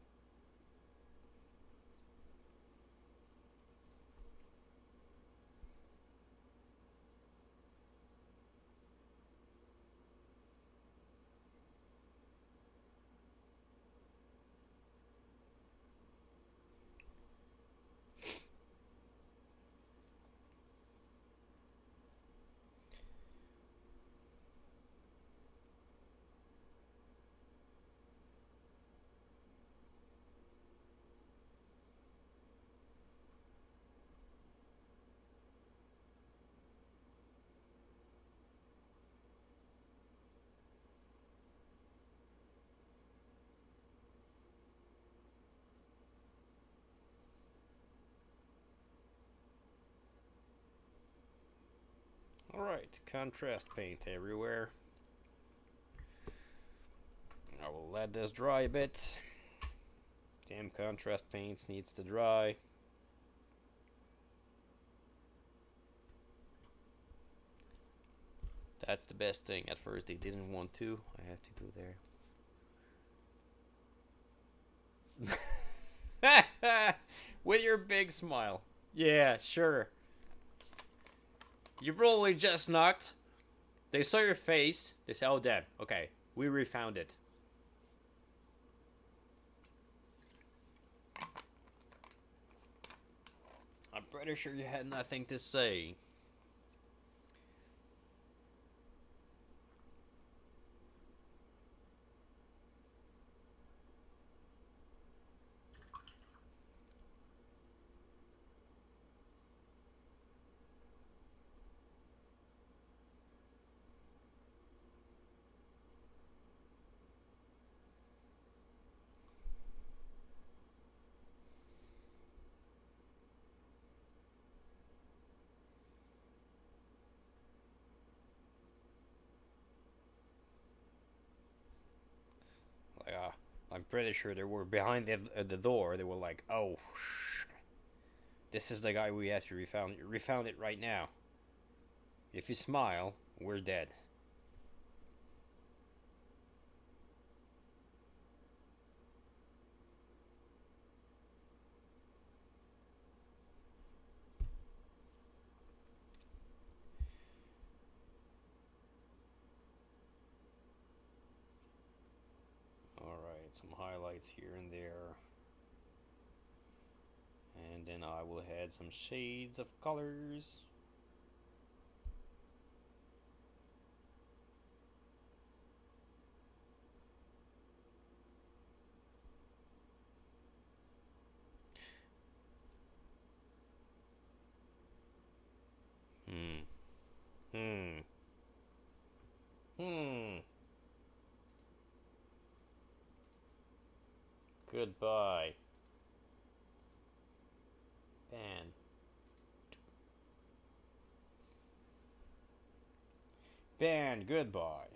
Alright, contrast paint everywhere. I will let this dry a bit. Damn, contrast paints needs to dry. That's the best thing. At first they didn't want to. I have to go there. With your big smile. Yeah, sure. You probably just knocked. They saw your face. They said, oh damn, okay, we refound it. I'm pretty sure you had nothing to say. Like, I'm pretty sure they were behind the door. They were like, oh, this is the guy we have to refound. Refound it right now. If you smile, we're dead. Alright, some highlights here and there. And then I will add some shades of colors. Hmm. Hmm. Hmm. Goodbye. Ban. Ban, goodbye.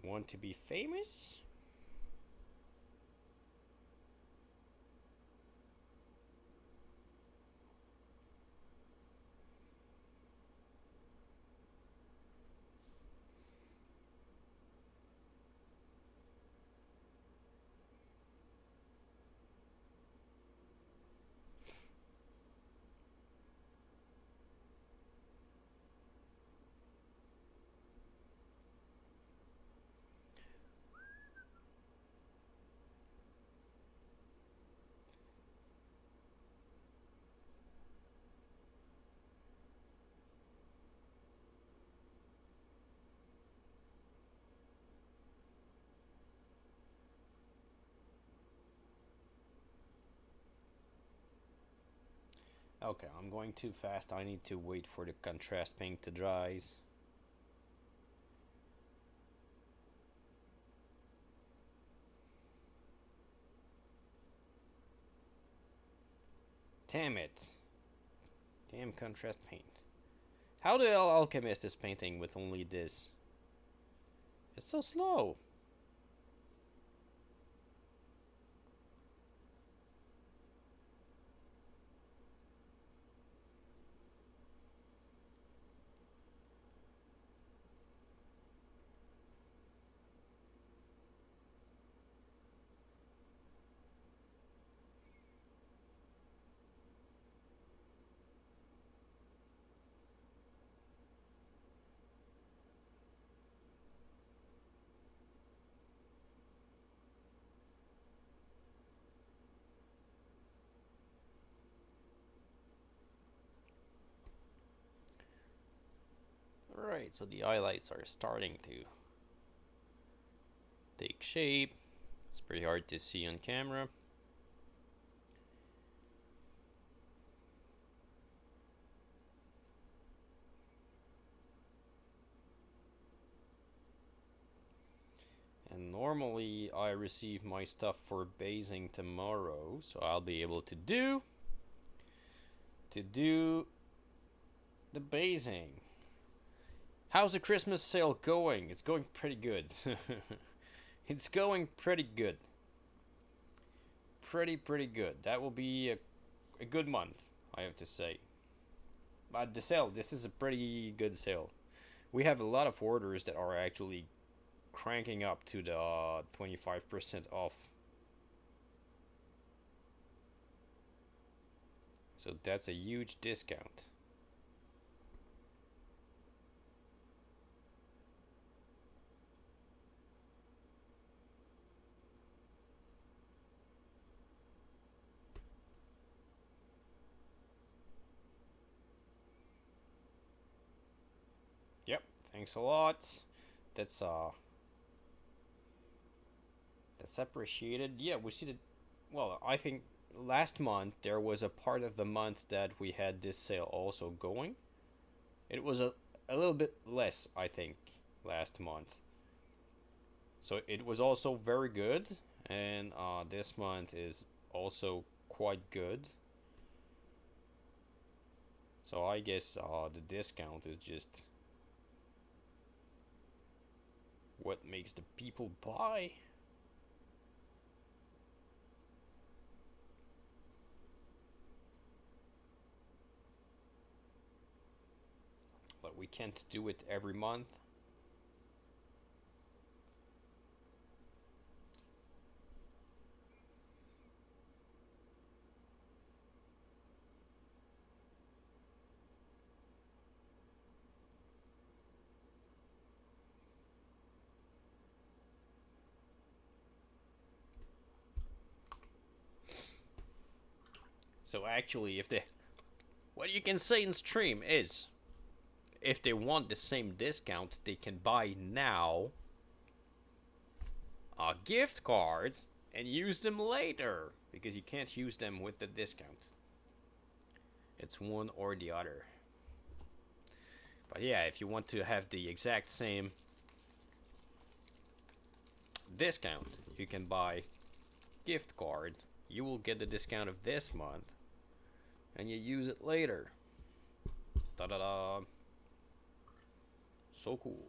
Want to be famous? Okay, I'm going too fast. I need to wait for the contrast paint to dry. Damn it. Damn contrast paint. How the hell Alchemist is painting with only this? It's so slow. Alright, so the highlights are starting to take shape. It's pretty hard to see on camera. And normally I receive my stuff for basing tomorrow, so I'll be able to do the basing. How's the Christmas sale going? It's going pretty good. It's going pretty good. Pretty good. That will be a good month, I have to say. But the sale, this is a pretty good sale. We have a lot of orders that are actually cranking up to the 25% off. So that's a huge discount. Yep, thanks a lot. That's appreciated. Yeah, we see that. Well, I think last month there was a part of the month that we had this sale also going. It was a little bit less, I think, last month. So it was also very good, and this month is also quite good. So I guess the discount is just what makes the people buy. But we can't do it every month. So actually, if they, what you can say in stream is, if they want the same discount, they can buy now gift cards and use them later, because you can't use them with the discount. It's one or the other. But yeah, if you want to have the exact same discount, you can buy gift card. You will get the discount of this month, and you use it later. Da-da-da. So cool.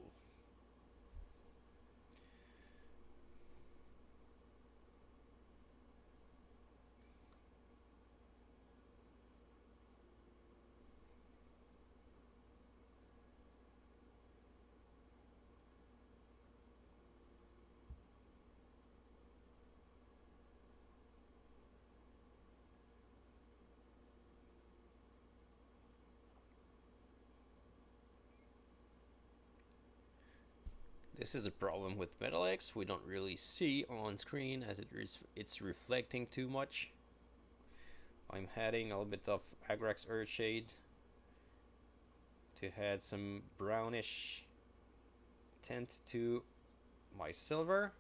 This is a problem with Metal X. We don't really see on screen as it's reflecting too much. I'm adding a little bit of Agrax Earthshade to add some brownish tint to my silver.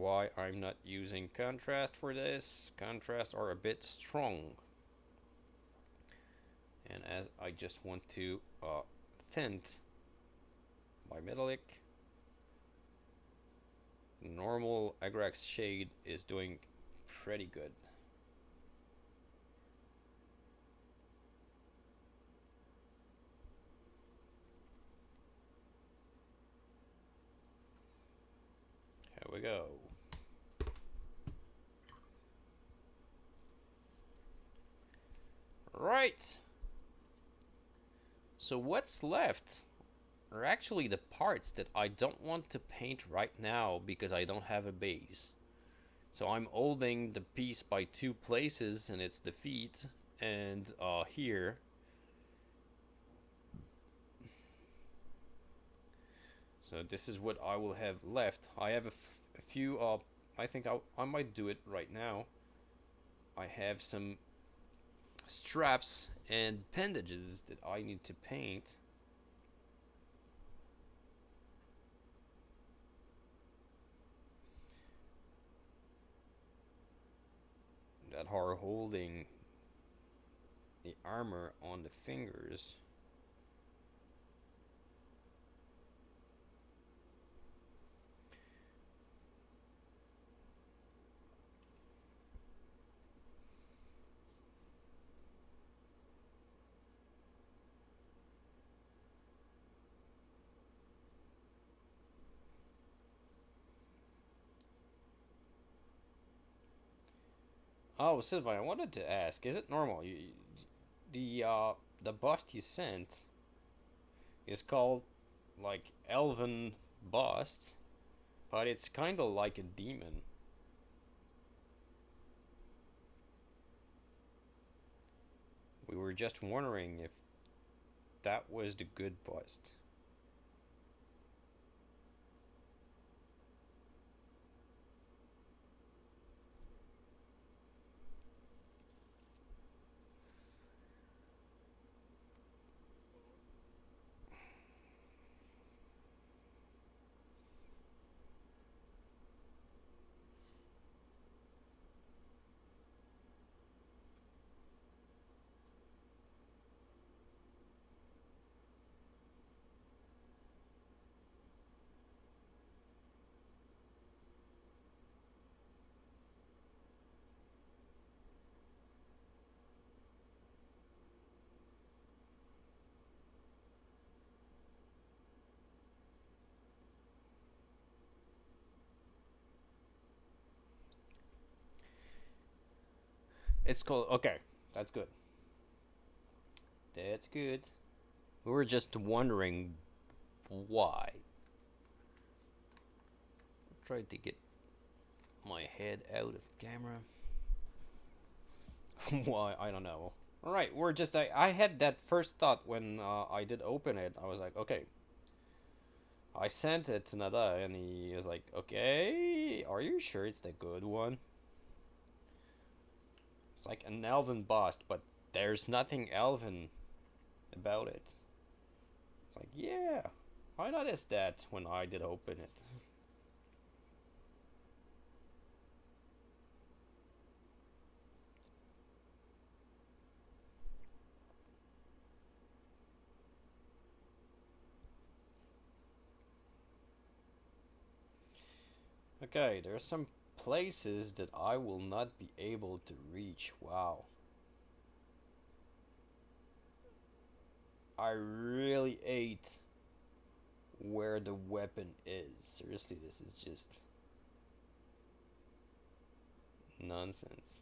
why I'm not using contrast for this. Contrast are a bit strong. And as I just want to tint my metallic, normal Agrax shade is doing pretty good. Here we go. Right. So what's left are actually the parts that I don't want to paint right now because I don't have a base. So I'm holding the piece by two places, and it's the feet and here. So this is what I will have left. I have a few, I think I might do it right now. I have some straps and appendages that I need to paint. That are holding the armor on the fingers. Oh, Sylvain, I wanted to ask: is it normal? The bust you sent is called like Elven bust, but it's kind of like a demon. We were just wondering if that was the good bust. It's called, okay. That's good. That's good. We were just wondering why. I tried to get my head out of camera. Why? I don't know. All right, we're just. I had that first thought when I did open it. I was like, okay. I sent it to Nada, and he was like, okay, are you sure it's the good one? It's like an elven bust, but there's nothing elven about it. It's like, yeah, I noticed that when I did open it. Okay, there are some places that I will not be able to reach. Wow. I really hate where the weapon is. Seriously, this is just nonsense.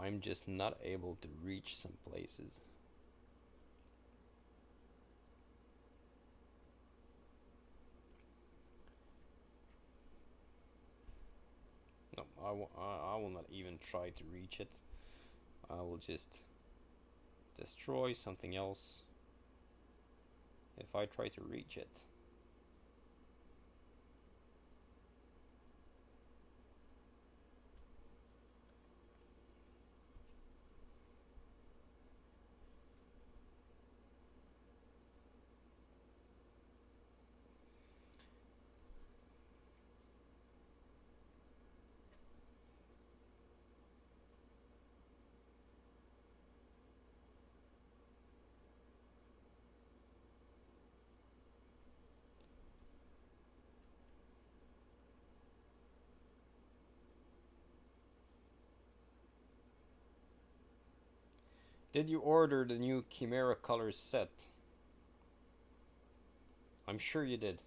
I'm just not able to reach some places. No, I will not even try to reach it. I will just destroy something else if I try to reach it. Did you order the new Chimera Colors set? I'm sure you did.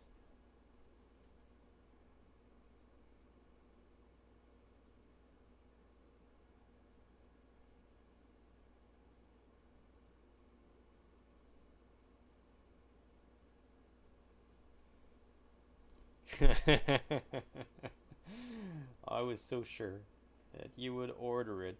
I was so sure that you would order it.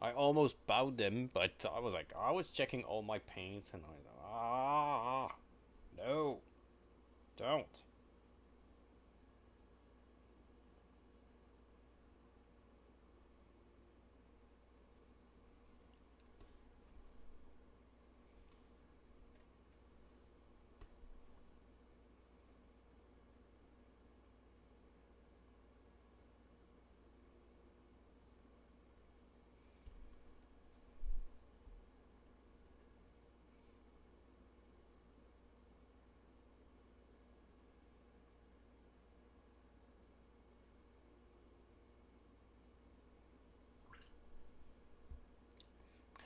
I almost bowed them, but I was checking all my paints, and I was like, no, don't.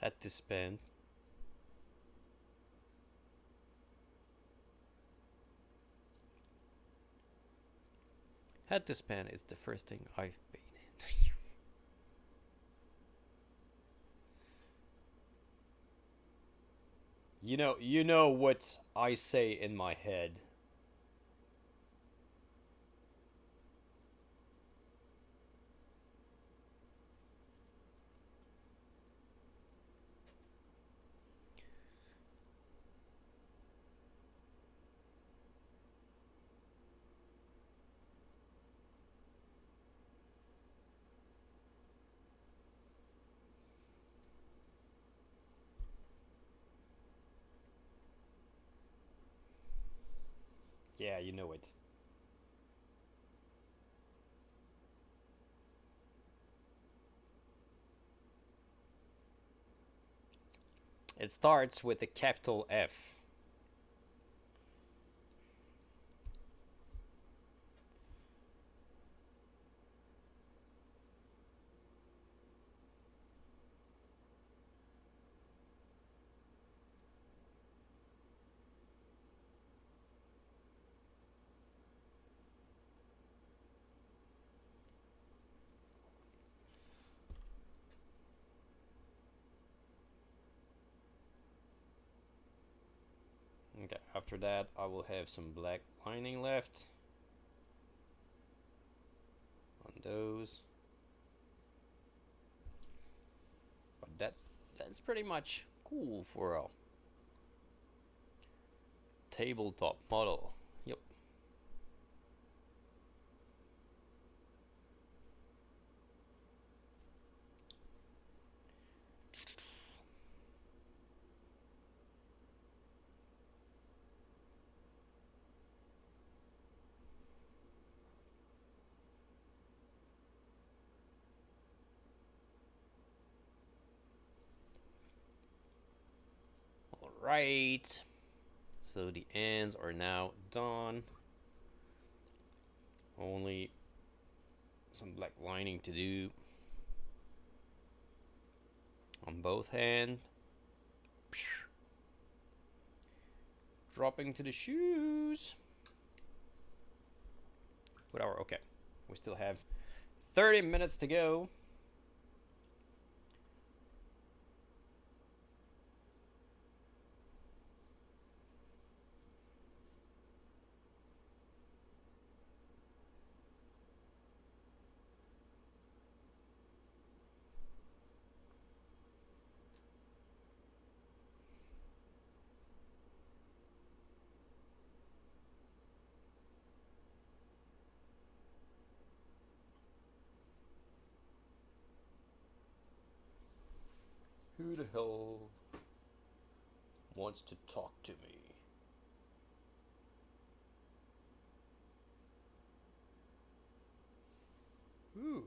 Had to spend. Had to spend is the first thing I've paid. You know what I say in my head. Yeah, you know it. It starts with a capital F. Okay, after that I will have some black lining left on those. But that's pretty much cool for a tabletop model. Yep. All right. So the ends are now done. Only some black lining to do on both hands. Dropping to the shoes. Whatever, okay. We still have 30 minutes to go. Who the hell wants to talk to me? Ooh.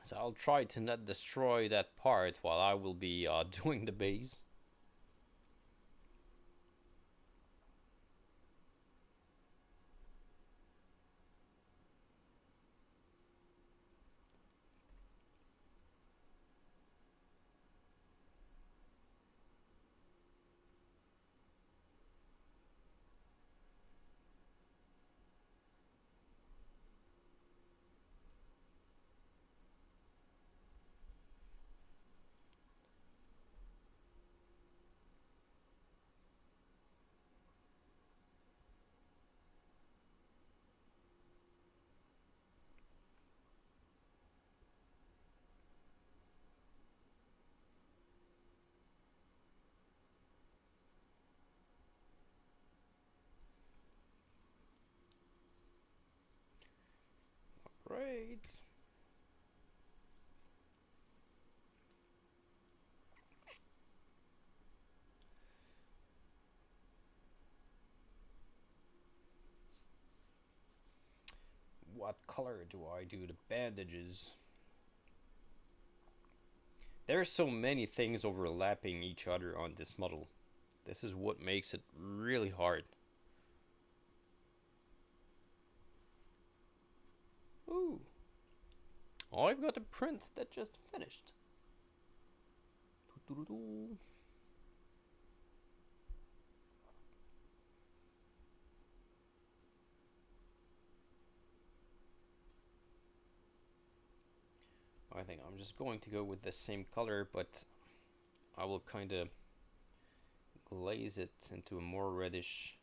So I'll try to not destroy that part while I will be doing the base. Great. What color do I do the bandages? There's so many things overlapping each other on this model. This is what makes it really hard. Ooh. I've got a print that just finished. I think I'm just going to go with the same color, but I will kind of glaze it into a more reddish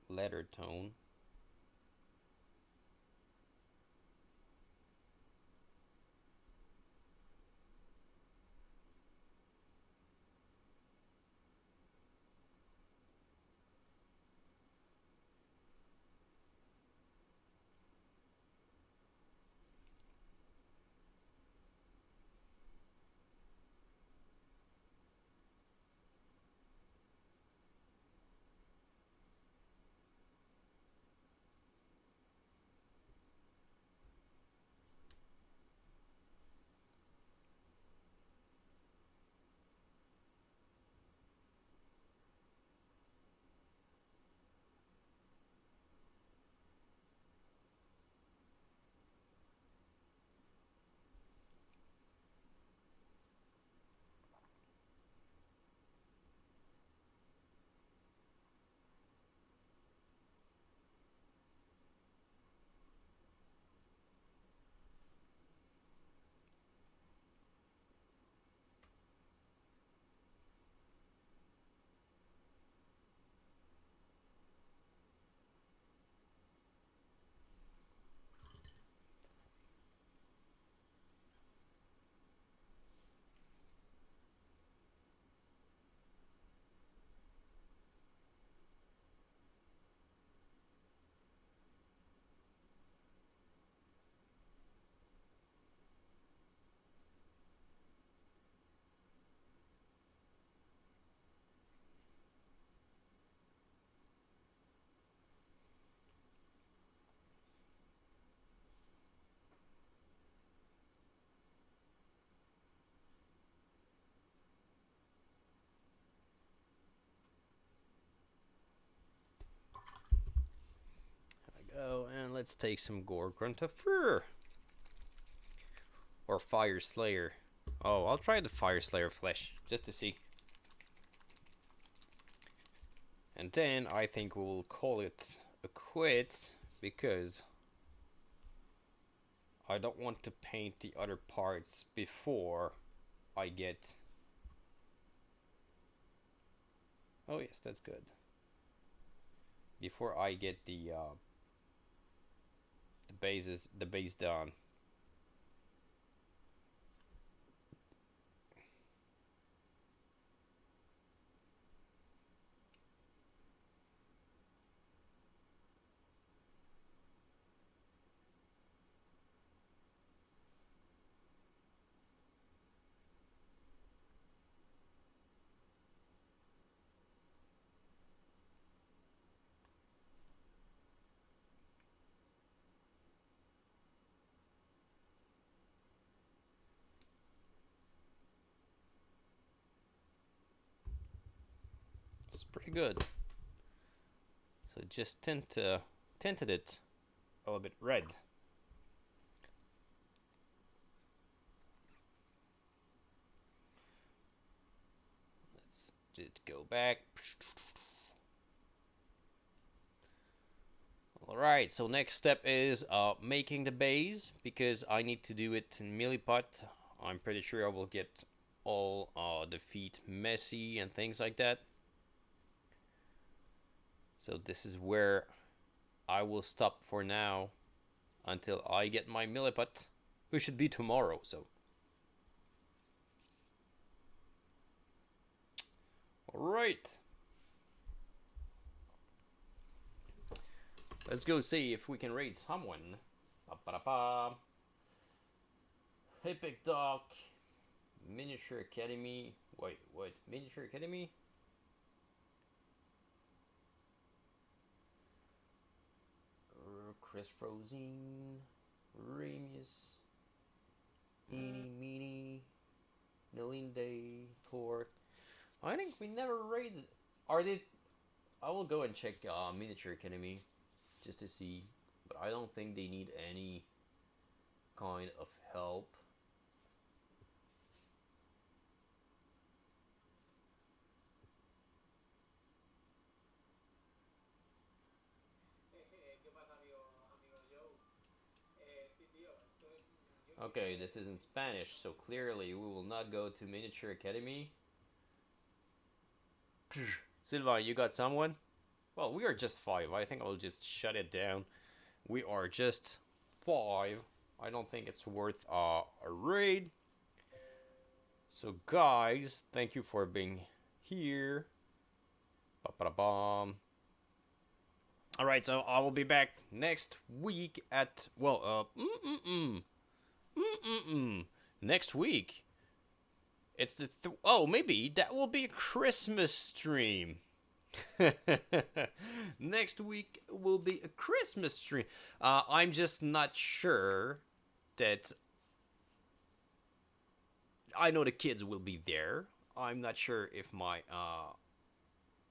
leather tone. Go, and let's take some Gore Grunt of Fur. Or Fire Slayer. Oh, I'll try the Fire Slayer flesh, just to see. And then I think we'll call it a quit, because I don't want to paint the other parts before I get... Oh yes, that's good. Before I get the base done. It's pretty good. So just tinted it a little bit red. Let's just go back. Alright, so next step is making the base, because I need to do it in Milliput. I'm pretty sure I will get all the feet messy and things like that. So this is where I will stop for now until I get my Milliput, which should be tomorrow. So, all right, let's go see if we can raid someone. Ba-ba-da-ba. Epic Doc, Miniature Academy. Wait, what? Miniature Academy? Chris Frozine, Ramius, Eeny Meeny, Nalinde, Tort. I think we never raided. Are they? I will go and check Miniature Academy just to see, but I don't think they need any kind of help. Okay, this is in Spanish, so clearly we will not go to Miniature Academy. Sylvain, you got someone? Well, we are just 5. I think I'll just shut it down. We are just 5. I don't think it's worth a raid. So guys, thank you for being here. Ba-ba-da-bum. Alright, so I will be back next week at, well, next week. It's the, oh, maybe that will be a Christmas stream. Next week will be a Christmas stream. I'm just not sure that, I know the kids will be there. I'm not sure if my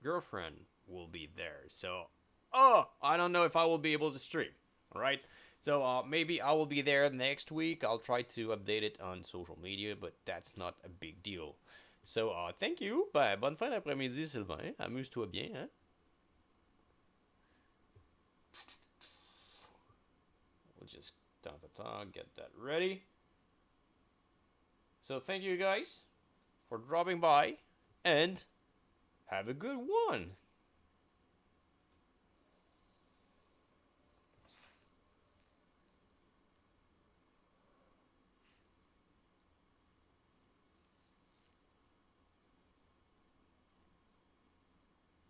girlfriend will be there. So, I don't know if I will be able to stream. All right. So maybe I will be there next week. I'll try to update it on social media, but that's not a big deal. So thank you. Bonne fin d'après-midi, Sylvain. Amuse-toi bien. Hein? We'll just get that ready. So thank you guys for dropping by, and have a good one.